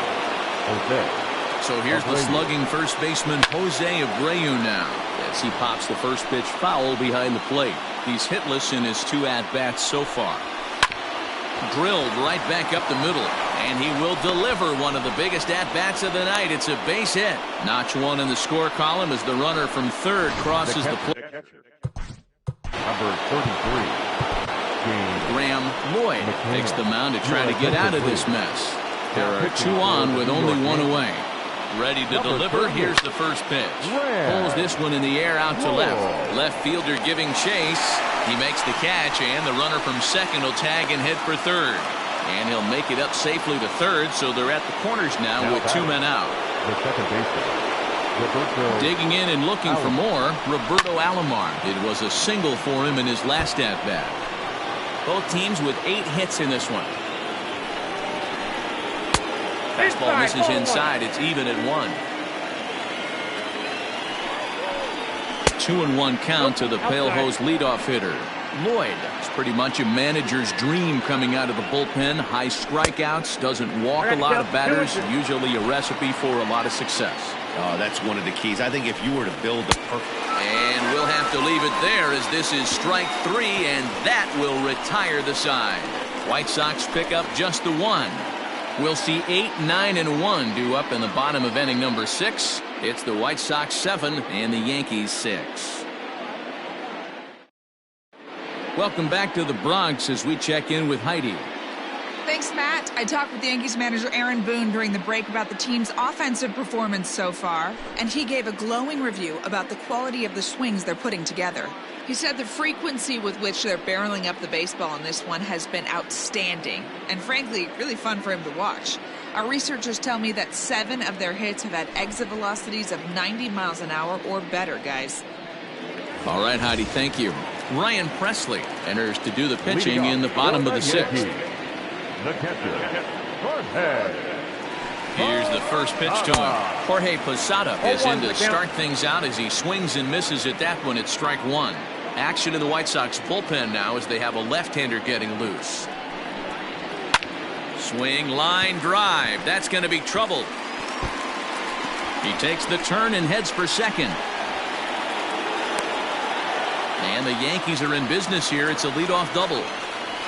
Jose.
So here's the slugging first baseman, Jose Abreu now, as he pops the first pitch foul behind the plate. He's hitless in his 2 at-bats so far. Drilled right back up the middle, and he will deliver one of the biggest at-bats of the night. It's a base hit. Notch 1 in the score column as the runner from third crosses the plate.
Number 33,
Graham Lloyd takes the mound to try to get out of this mess. There are 2 on with only 1 away. Ready to deliver. Here's the first pitch. Pulls this one in the air out to left. Left fielder giving chase. He makes the catch, and the runner from second will tag and head for third. And he'll make it up safely to third, so they're at the corners now with 2 men out.
the second baseman, Roberto.
Digging in and looking for more, Roberto Alomar. It was a single for him in his last at-bat. Both teams with 8 hits in this one. Fastball misses inside. It's even at 1. 2-1 count to the Pale Hose leadoff hitter. Lloyd is pretty much a manager's dream coming out of the bullpen. High strikeouts, doesn't walk a lot of batters, usually a recipe for a lot of success.
Oh, that's one of the keys. I think if you were to build the perfect...
And we'll have to leave it there as this is strike 3, and that will retire the side. White Sox pick up just the 1. We'll see 8, 9, and 1 due up in the bottom of inning number 6. It's the White Sox 7 and the Yankees 6. Welcome back to the Bronx as we check in with Heidi.
Thanks, Matt. I talked with Yankees manager Aaron Boone during the break about the team's offensive performance so far, and he gave a glowing review about the quality of the swings they're putting together. He said the frequency with which they're barreling up the baseball in this one has been outstanding, and frankly, really fun for him to watch. Our researchers tell me that 7 of their hits have had exit velocities of 90 miles an hour or better, guys.
All right, Heidi, thank you. Ryan Presley enters to do the pitching in the bottom of the 6th.
The catcher, Jorge.
Here's the first pitch to him. Jorge Posada is in to start things out as he swings and misses at that one at strike 1. Action in the White Sox bullpen now as they have a left-hander getting loose. Swing, line, drive. That's going to be trouble. He takes the turn and heads for second. And the Yankees are in business here. It's a leadoff double.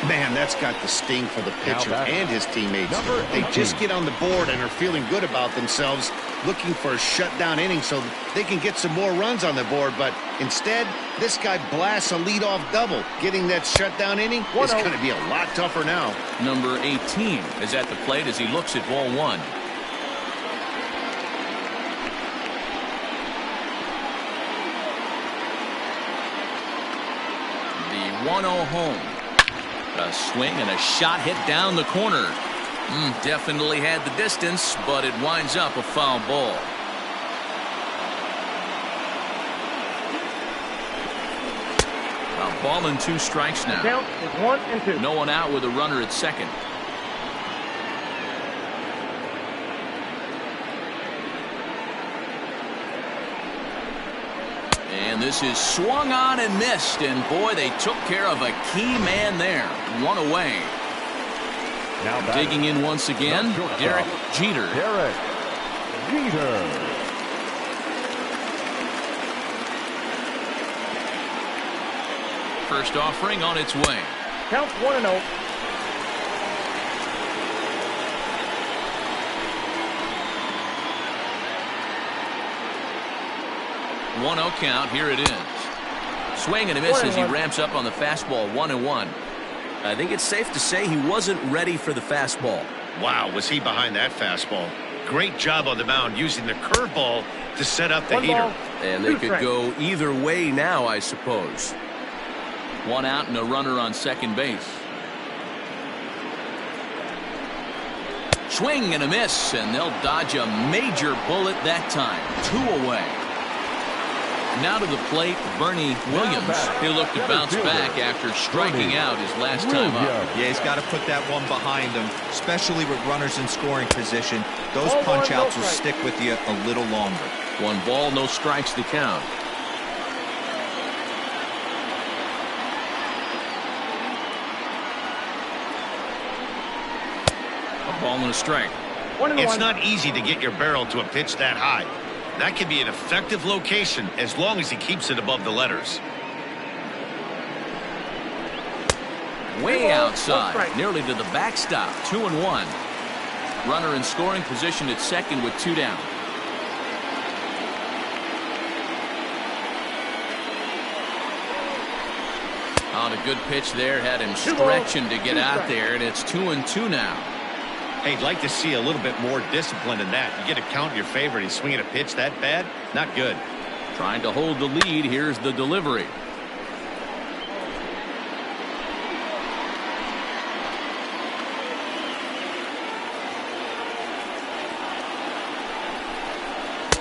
Man, that's got the sting for the pitcher and his teammates. They just get on the board and are feeling good about themselves, looking for a shutdown inning so they can get some more runs on the board. But instead, this guy blasts a leadoff double. Getting that shutdown inning is going to be a lot tougher now.
Number 18 is at the plate as he looks at ball 1. The 1-0 home. A swing and a shot hit down the corner. Definitely had the distance, but it winds up a foul ball. A ball and 2 strikes now.
Count is 1 and 2.
No one out with a runner at second. And this is swung on and missed. And boy, they took care of a key man there. One away.
Now
digging in once again, Derek Jeter.
Derek Jeter.
First offering on its way.
Count 1-0.
One 0 count. Here it is. Swing and a miss as he ramps up on the fastball. 1-1.
I think it's safe to say he wasn't ready for the fastball.
Wow, was he behind that fastball? Great job on the mound using the curveball to set up the heater.
And they could go either way now, I suppose.
One out and a runner on second base. Swing and a miss, and they'll dodge a major bullet that time. 2 away. Now to the plate, Bernie Williams. He'll look to bounce back after striking out his last time up.
Yeah, he's got to put that one behind him, especially with runners in scoring position. Those punch-outs will stick with you a little longer.
1 ball, no strikes to count. A ball and a strike.
It's not easy to get your barrel to a pitch that high. That can be an effective location as long as he keeps it above the letters.
Way outside, nearly to the backstop. 2-1. Runner in scoring position at second with 2 down. On a good pitch there, had him stretching to get out there, and it's 2-2 now.
Hey, I'd like to see a little bit more discipline in that. You get a count in your favor, and he's swinging a pitch that bad? Not good.
Trying to hold the lead. Here's the delivery.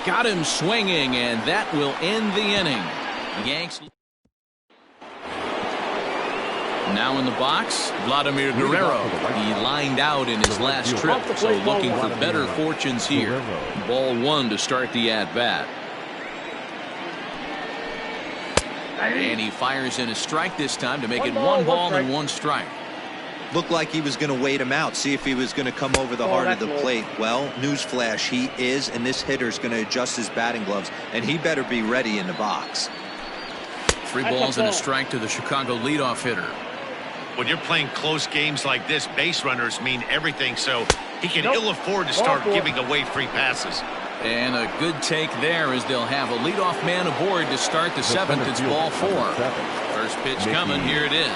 Got him swinging, and that will end the inning. Yanks. Now in the box, Vladimir Guerrero. He lined out in his last trip, so looking for better fortunes here. Ball 1 to start the at-bat. And he fires in a strike this time to make it 1 ball and 1 strike.
Looked like he was going to wait him out, see if he was going to come over the heart of the plate. Well, newsflash, he is, and this hitter's going to adjust his batting gloves, and he better be ready in the box.
3 balls and a strike to the Chicago leadoff hitter.
When you're playing close games like this, base runners mean everything, so he can ill afford to start giving away free passes.
And a good take there as they'll have a leadoff man aboard to start the 7th. It's ball 4. First pitch coming. Here it is.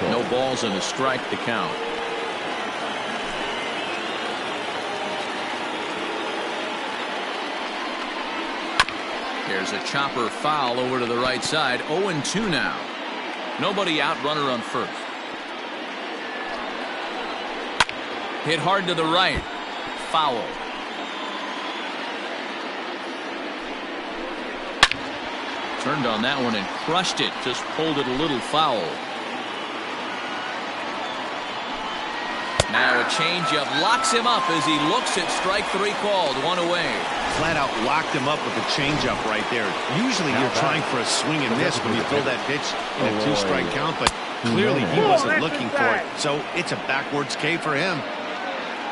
No balls and a strike to count. There's a chopper foul over to the right side. 0-2 now. Nobody out, runner on first. Hit hard to the right. Foul. Turned on that one and crushed it. Just pulled it a little foul. Now a changeup locks him up as he looks at strike 3 called. 1 away.
Flat out locked him up with a changeup right there. Usually you're trying for a swing and miss when you throw that pitch in a 2-strike count, but clearly he wasn't looking for it, so it's a backwards K for him.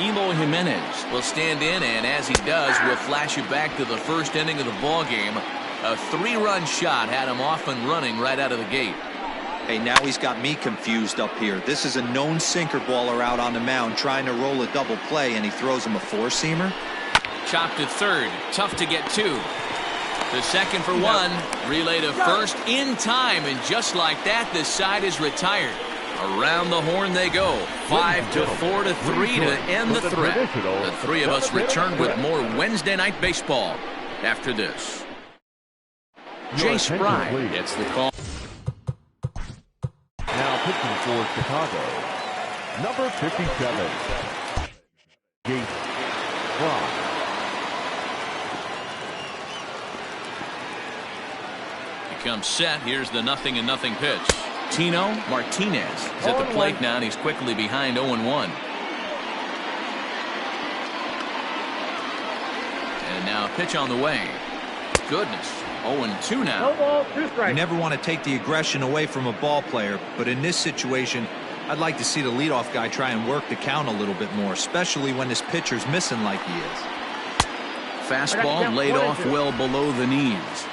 Eloy Jimenez will stand in, and as he does, we'll flash you back to the first inning of the ball game. A 3-run shot had him off and running right out of the gate.
Hey, now he's got me confused up here. This is a known sinker baller out on the mound trying to roll a double play, and he throws him a 4-seamer.
Chopped to third. Tough to get 2. The second for 1. Relay to first in time, and just like that, the side is retired. Around the horn they go. 5-4 to 3 to end the threat. The 3 of us return with more Wednesday Night Baseball after this. Jay Spry gets the call.
Now pitching for Chicago, number 57, Jay Spry.
Comes set. Here's the 0-0 pitch. Tino Martinez is at the plate now, and he's quickly behind 0-1. And now a pitch on the way. Goodness. 0-2 now.
No ball, 2 strikes.
You never want to take the aggression away from a ball player, but in this situation, I'd like to see the leadoff guy try and work the count a little bit more, especially when this pitcher's missing like he is.
Fastball laid off well below the knees.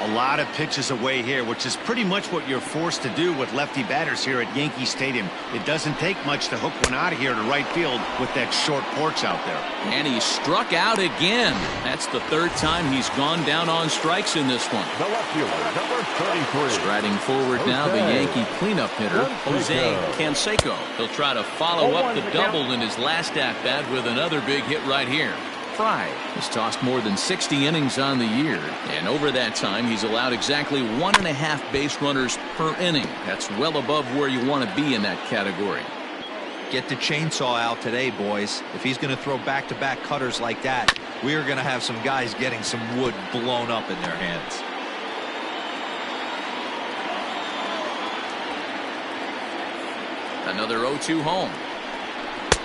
A lot of pitches away here, which is pretty much what you're forced to do with lefty batters here at Yankee Stadium. It doesn't take much to hook one out of here to right field with that short porch out there.
And he struck out again. That's the 3rd time he's gone down on strikes in this one.
The left fielder, number 33.
Striding forward now, the Yankee cleanup hitter, Jose Canseco. He'll try to follow up the double in his last at-bat with another big hit right here. Fry has tossed more than 60 innings on the year, and over that time he's allowed exactly 1.5 base runners per inning. That's well above where you want to be in that category.
Get the chainsaw out today, boys. If he's going to throw back-to-back cutters like that, we are going to have some guys getting some wood blown up in their hands.
Another 0-2 home.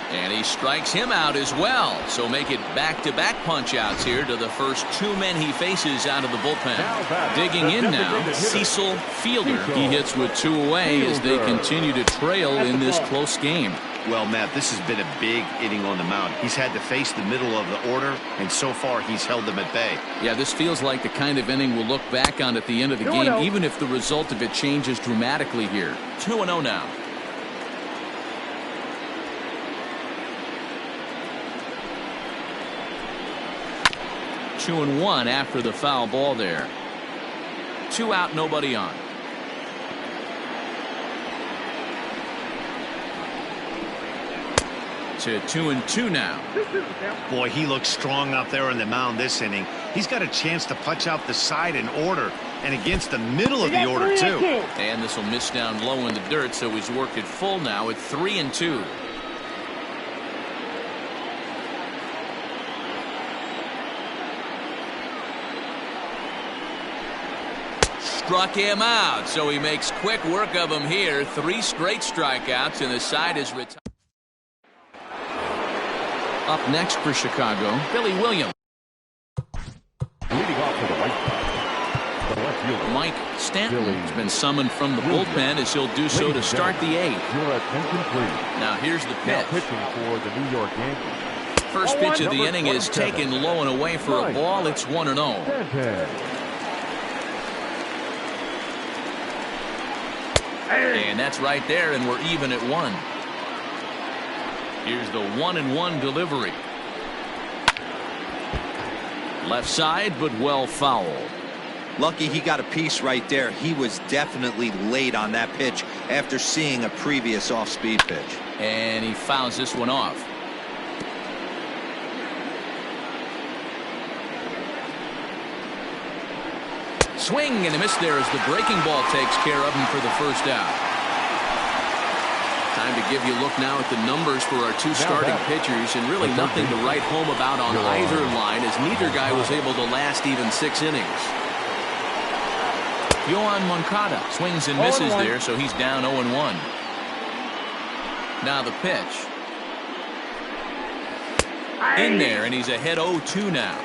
And he strikes him out as well. So make it back-to-back punch-outs here to the first 2 men he faces out of the bullpen. Digging in now, Cecil Fielder. He hits with 2 away as they continue to trail in this close game.
Well, Matt, this has been a big inning on the mound. He's had to face the middle of the order, and so far he's held them at bay.
Yeah, this feels like the kind of inning we'll look back on at the end of the game, even if the result of it changes dramatically here. 2-0 now. Two and 1 after the foul ball there. 2 out, nobody on. To 2-2 now.
Boy, he looks strong out there on the mound this inning. He's got a chance to punch out the side in order and against the middle of the order too.
And this will miss down low in the dirt, so he's worked it full now at 3-2. Struck him out, so he makes quick work of him here. 3 straight strikeouts, and the side is retired. Up next for Chicago, Billy Williams.
Leading off for the White Sox, the left fielder,
Mike Stanton has been summoned from the bullpen as he'll do so to start the 8th.
Your attention, please.
Now here's the
Now
pitch.
pitching for the New York Yankees.
First pitch of the inning is taken low and away for a ball. It's 1-0. And that's right there, and we're even at 1. Here's the 1-1 delivery. Left side, but well fouled.
Lucky he got a piece right there. He was definitely late on that pitch after seeing a previous off-speed pitch.
And he fouls this one off. Swing and a miss there as the breaking ball takes care of him for the first out. Time to give you a look now at the numbers for our 2 starting pitchers, and really nothing to write home about on either line, as neither guy was able to last even 6 innings. Yohan Moncada swings and misses there, so he's down 0-1. Now the pitch. In there, and he's ahead 0-2 now.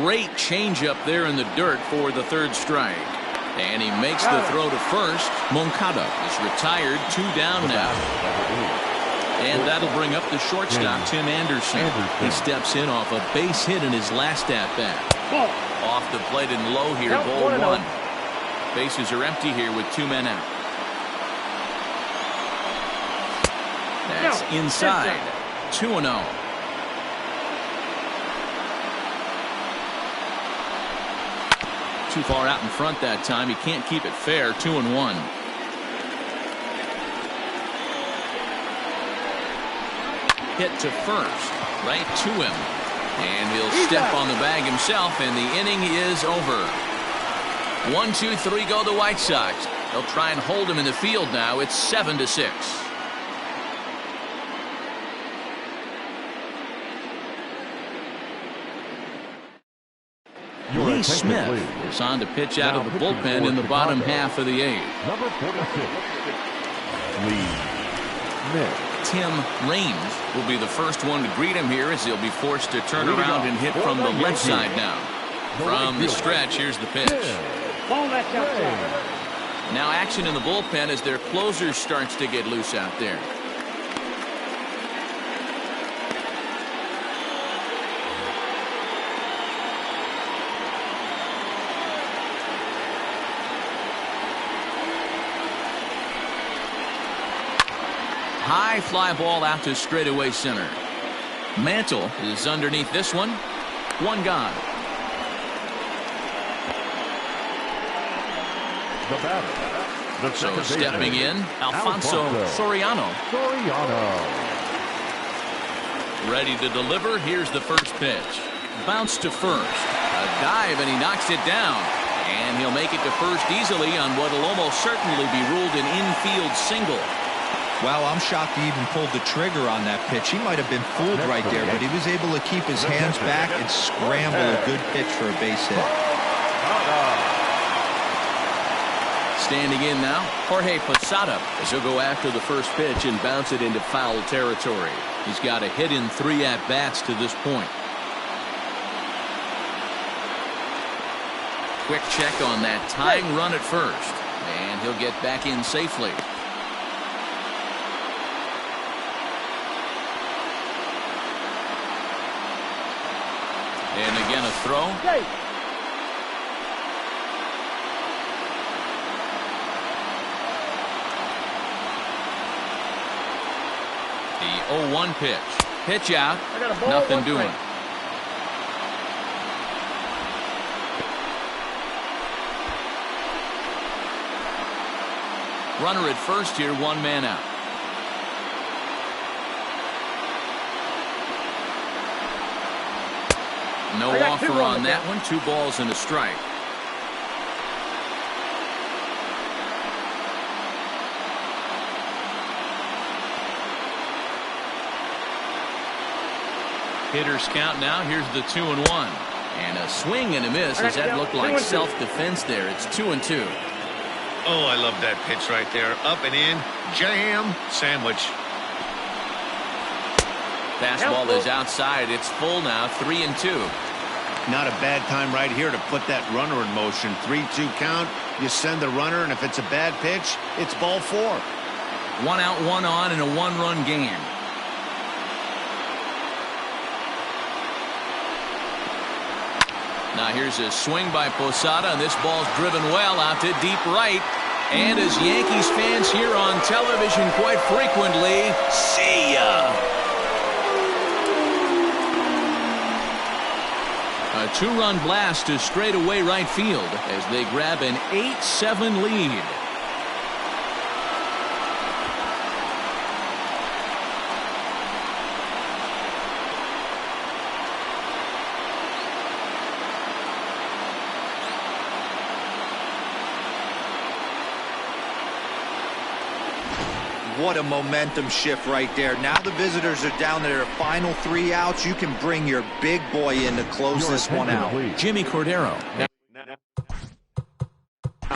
Great changeup there in the dirt for the 3rd strike. And he makes the throw to first. Moncada is retired. 2 down now. And that'll bring up the shortstop, Tim Anderson. He steps in off a base hit in his last at-bat. Off the plate and low here, ball 1. Bases are empty here with 2 men out. That's inside. 2-0. Too far out in front that time. He can't keep it fair. 2-1. Hit to first, right to him, and he'll step on the bag himself, and the inning is over. 1, 2, 3 go the White Sox. They'll try and hold him in the field now. It's 7-6. Lee Smith is on to pitch out of the bullpen in the bottom half of the 8th.
Number 46, Lee.
Tim Raines will be the first one to greet him here as he'll be forced to turn around and hit from the left side now. From the stretch, here's the pitch.
Ball that's outside.
Now action in the bullpen as their closer starts to get loose out there. High fly ball out to straightaway center. Mantle is underneath this one. One gone.
The batter.
So stepping in, Alfonso Soriano. Ready to deliver. Here's the first pitch. Bounce to first. A dive and he knocks it down. And he'll make it to first easily on what will almost certainly be ruled an infield single.
Well, I'm shocked he even pulled the trigger on that pitch. He might have been fooled right there, but he was able to keep his hands back and scramble a good pitch for a base hit.
Standing in now, Jorge Posada, as he'll go after the first pitch and bounce it into foul territory. He's got a hit in 3 at-bats to this point. Quick check on that tying run at first, and he'll get back in safely. And again a throw. The 0-1 pitch. Pitch out. Nothing doing. Runner at first here, 1 man out. No offer on that one. 2 balls and a strike. Hitters count now. Here's the 2-1. And a swing and a miss as that looked like self-defense there. It's 2-2.
Oh, I love that pitch right there. Up and in. Jam. Sandwich.
Fastball is outside. It's full now. 3-2.
Not a bad time right here to put that runner in motion. 3-2 count. You send the runner, and if it's a bad pitch, it's ball 4.
1 out, 1 on, and a 1-run game. Now here's a swing by Posada, and this ball's driven well out to deep right. And as Yankees fans hear on television quite frequently, see ya! A 2-run blast to straightaway right field as they grab an 8-7 lead.
What a momentum shift right there. Now the visitors are down to their final 3 outs. You can bring your big boy in to close this one out.
Jimmy Cordero.
Now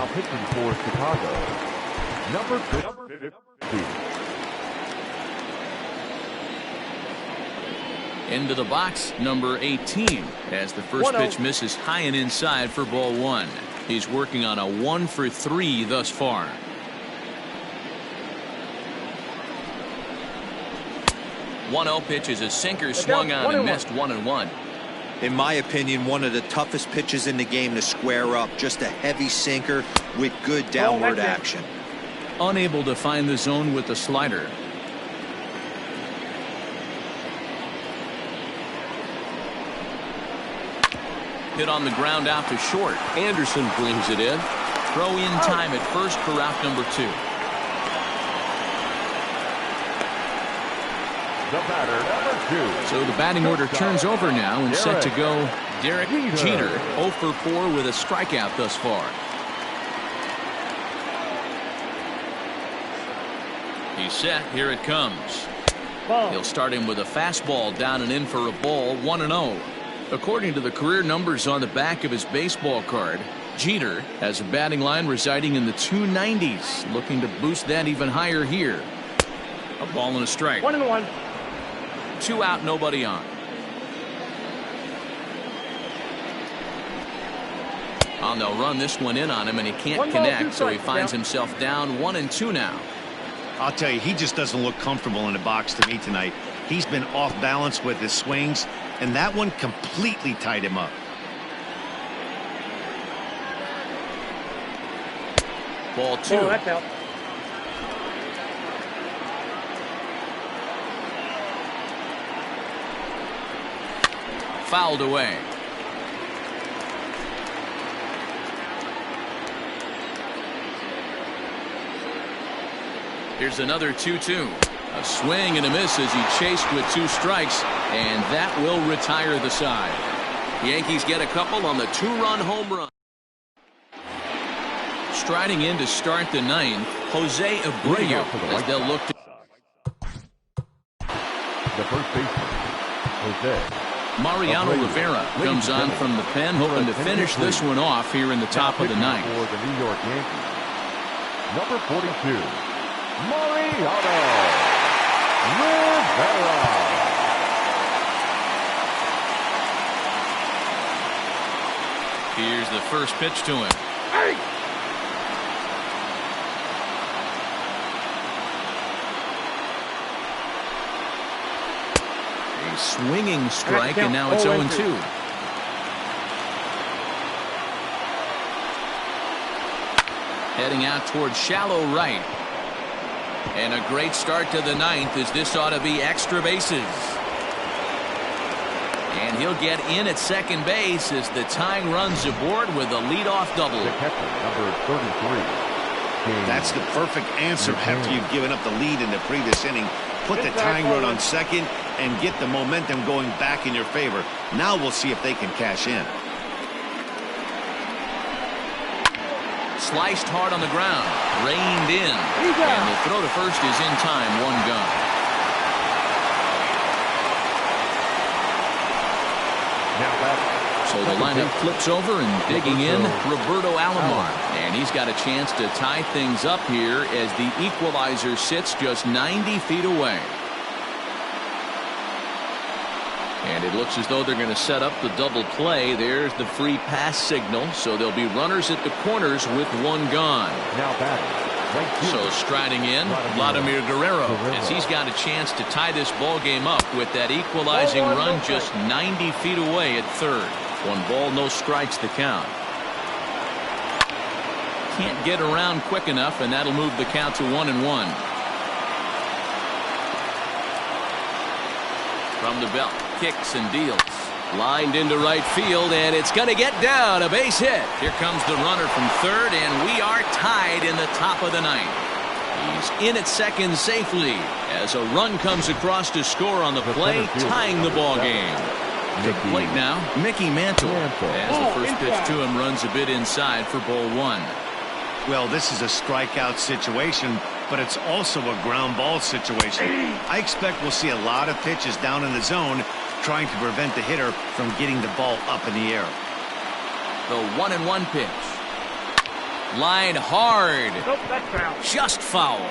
pitching for Chicago, number 50.
Into the box, number 18, as the first pitch misses high and inside for ball 1. He's working on a 1-for-3 thus far. One-0 pitch is a sinker swung on and missed 1-1.
In my opinion, one of the toughest pitches in the game to square up. Just a heavy sinker with good downward action.
Unable to find the zone with the slider. Hit on the ground out to short. Anderson brings it in. Throw in time at first for out number 2.
The batter, number 2.
So the batting order turns over now and set to go Derek Jeter, 0-for-4 with a strikeout thus far. He's set. Here it comes. He'll start him with a fastball down and in for a ball. 1-0. According to the career numbers on the back of his baseball card, Jeter has a batting line residing in the 290s, looking to boost that even higher here. A ball and a strike.
1-1.
2 out, nobody on. Oh, they'll run this one in on him, and he can't connect, so he finds himself down 1-2 now.
I'll tell you, he just doesn't look comfortable in the box to me tonight. He's been off balance with his swings, and that one completely tied him up.
Ball 2.
Oh, that's out.
Fouled away. Here's another 2-2. A swing and a miss as he chased with 2 strikes, and that will retire the side. Yankees get a couple on the 2-run home run. Striding in to start the 9th, Jose Abreu, as they'll look to
the first baseman, Jose
Mariano Rivera comes on from the pen, hoping to finish this one off here in the top of the 9th.
For the New York Yankees, number 42, Mariano Rivera.
Here's the first pitch to him. A swinging strike, and now it's 0-2. Heading out towards shallow right. And a great start to the 9th, as this ought to be extra bases. And he'll get in at second base as the tying runs aboard with a leadoff double.
The catcher, number 33.
That's the perfect answer after you've given up the lead in the previous inning. Put the tying run on second and get the momentum going back in your favor. Now we'll see if they can cash in.
Sliced hard on the ground, reined in, and the throw to first is in time, 1 gone. So the lineup flips over, and digging in, Roberto Alomar, and he's got a chance to tie things up here as the equalizer sits just 90 feet away. And it looks as though they're going to set up the double play. There's the free pass signal, so there'll be runners at the corners with 1 gone.
Now batting,
so striding in, Vladimir Guerrero, as he's got a chance to tie this ball game up with that equalizing run just 90 feet away at third. 1 ball, no strikes the count. Can't get around quick enough, and that'll move the count to 1-1. From the belt, kicks and deals. Lined into right field, and it's going to get down, a base hit. Here comes the runner from third, and we are tied in the top of the 9th. He's in at second safely as a run comes across to score on the play, tying the ball game. To the plate now, Mickey Mantle, as the first pitch to him runs a bit inside for ball 1.
Well, this is a strikeout situation, but it's also a ground ball situation. I expect we'll see a lot of pitches down in the zone trying to prevent the hitter from getting the ball up in the air.
The 1-1 pitch. Line hard.
Nope, that's foul.
Just foul.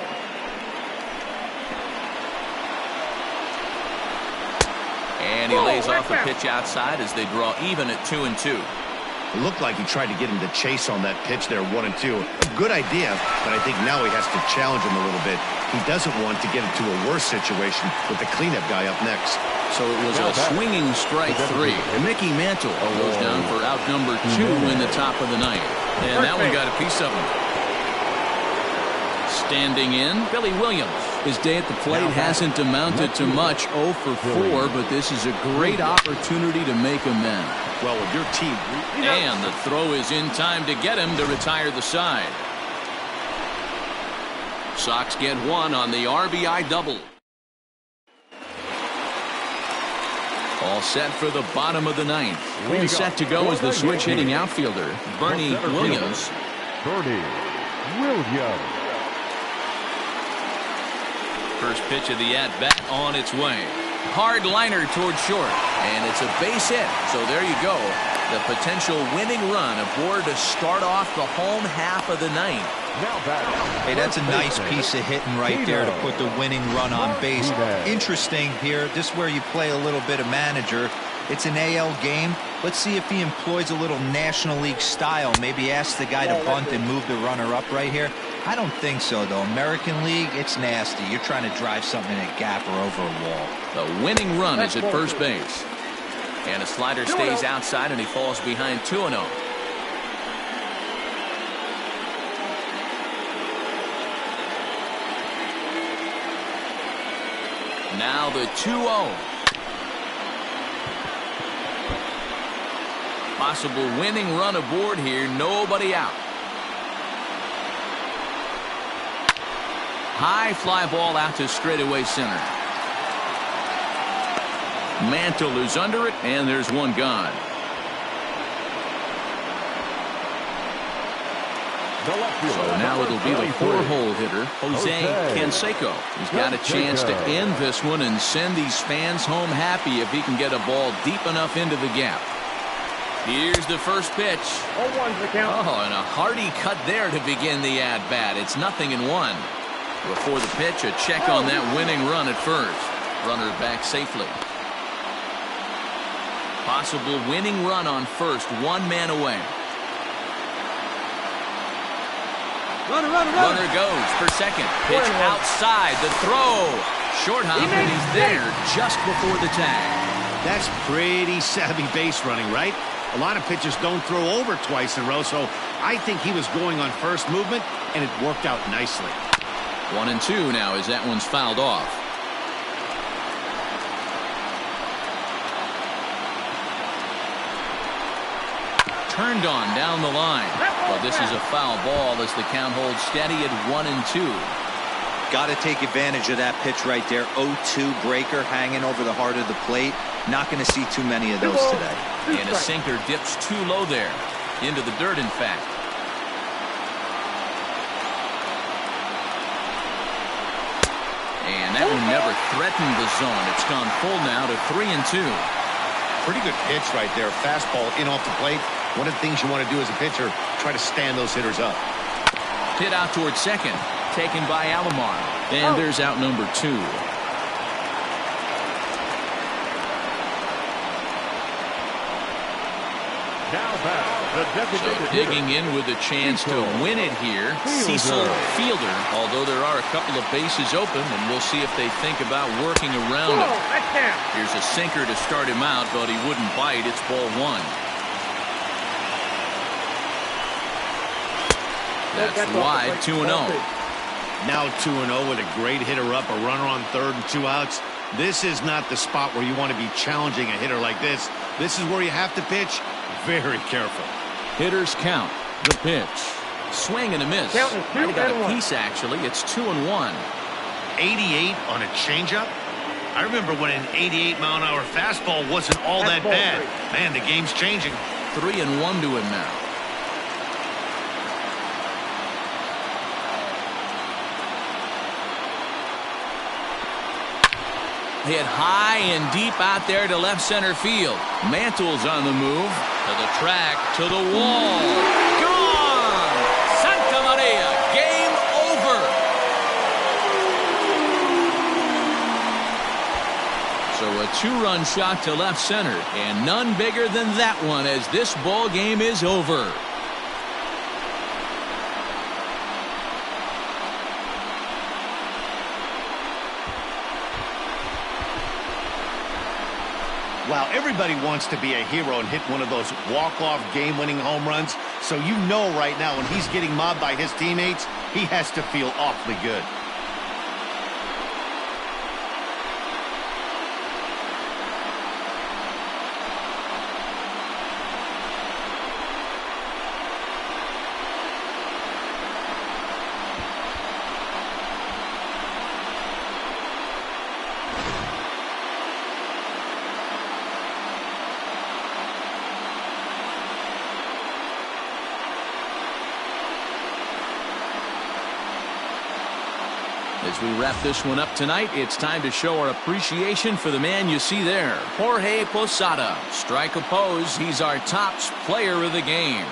And he lays off a pitch outside as they draw even at 2-2.
It looked like he tried to get him to chase on that pitch there, 1-2. A good idea, but I think now he has to challenge him a little bit. He doesn't want to get into a worse situation with the cleanup guy up next.
So it was a swinging strike 3. Mickey Mantle goes down for out number 2 in the top of the 9th. And that one got a piece of him. Standing in, Billy Williams. His day at the plate hasn't amounted to much, 0 for 4, but this is a great opportunity to make amends.
Well, with your team.
And the throw is in time to get him to retire the side. Sox get 1 on the RBI double. All set for the bottom of the 9th. All set to go is the switch hitting outfielder, Bernie Williams.
Bernie Williams.
First pitch of the at-bat on its way. Hard liner towards short, and it's a base hit. So there you go. The potential winning run aboard to start off the home half of the ninth.
Hey, that's a nice piece of hitting right there to put the winning run on base. Interesting here. This is where you play a little bit of manager. It's an AL game. Let's see if he employs a little National League style. Maybe ask the guy to bunt and move the runner up right here. I don't think so, though. American League, it's nasty. You're trying to drive something in a gap or over a wall.
The winning run is at first base. And a slider stays outside, and he falls behind 2-0. Now the 2-0. Possible winning run aboard here. Nobody out. High fly ball out to straightaway center. Mantle is under it, and there's one gone. So now it'll be the 4-hole hitter, Jose Canseco. He's got a chance to end this one and send these fans home happy if he can get a ball deep enough into the gap. Here's the first pitch.
0-1's the count.
Oh, and a hearty cut there to begin the at-bat. It's 0-1. Before the pitch, a check on that winning run at first. Runner back safely. Possible winning run on first, one man away. Runner goes for second. Pitch outside. The throw. Short hop, and he's there just before the tag.
That's pretty savvy base running, right? A lot of pitchers don't throw over twice in a row, so I think he was going on first movement, and it worked out nicely.
1-2 now as that one's fouled off. Turned on down the line. Well, this is a foul ball as the count holds steady at 1-2.
Got to take advantage of that pitch right there. 0-2 breaker hanging over the heart of the plate. Not going to see too many of those today.
And a sinker dips too low there. Into the dirt, in fact. And that one never threatened the zone. It's gone full now to 3-2.
Pretty good pitch right there. Fastball in off the plate. One of the things you want to do as a pitcher, try to stand those hitters up.
Hit out towards second. Taken by Alomar. And there's out number 2. So digging in with a chance to win it here, Cecil Fielder, although there are a couple of bases open, and we'll see if they think about working around him. Here's a sinker to start him out, but he wouldn't bite. It's ball 1. That's wide, 2-0.
Now 2-0 with a great hitter up, a runner on third and 2 outs. This is not the spot where you want to be challenging a hitter like this. This is where you have to pitch very careful.
Hitters count. The pitch. Swing and a miss. I got a piece, actually. It's 2-1.
88 on a changeup? I remember when an 88-mile-an-hour fastball wasn't all that bad. Man, the game's changing.
3-1 to him now. Hit high and deep out there to left center field. Mantle's on the move. To the track, to the wall. Gone! Santa Maria, game over. So a 2-run shot to left center, and none bigger than that one as this ball game is over.
Wow, everybody wants to be a hero and hit one of those walk-off game-winning home runs. So you know right now when he's getting mobbed by his teammates, he has to feel awfully good.
As we wrap this one up tonight, it's time to show our appreciation for the man you see there, Jorge Posada. Strike oppose, he's our tops player of the game.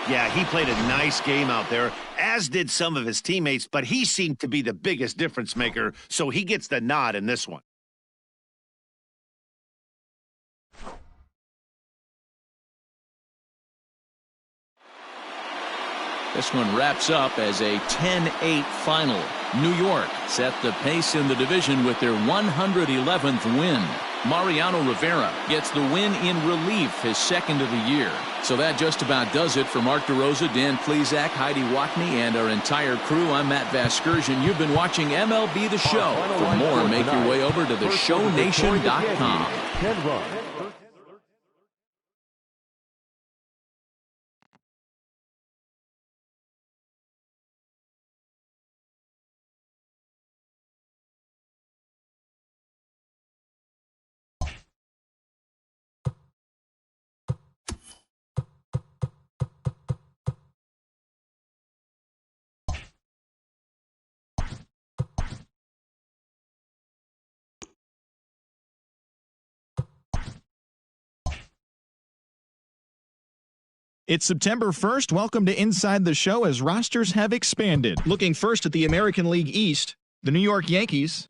Yeah, he played a nice game out there, as did some of his teammates, but he seemed to be the biggest difference maker, so he gets the nod in this one.
This one wraps up as a 10-8 final. New York set the pace in the division with their 111th win. Mariano Rivera gets the win in relief, his second of the year. So that just about does it for Mark DeRosa, Dan Plesac, Heidi Watney, and our entire crew. I'm Matt Vasgersian. You've been watching MLB The Show. For more, make your way over to theshownation.com.
It's September 1st. Welcome to Inside the Show as rosters have expanded. Looking first at the American League East, the New York Yankees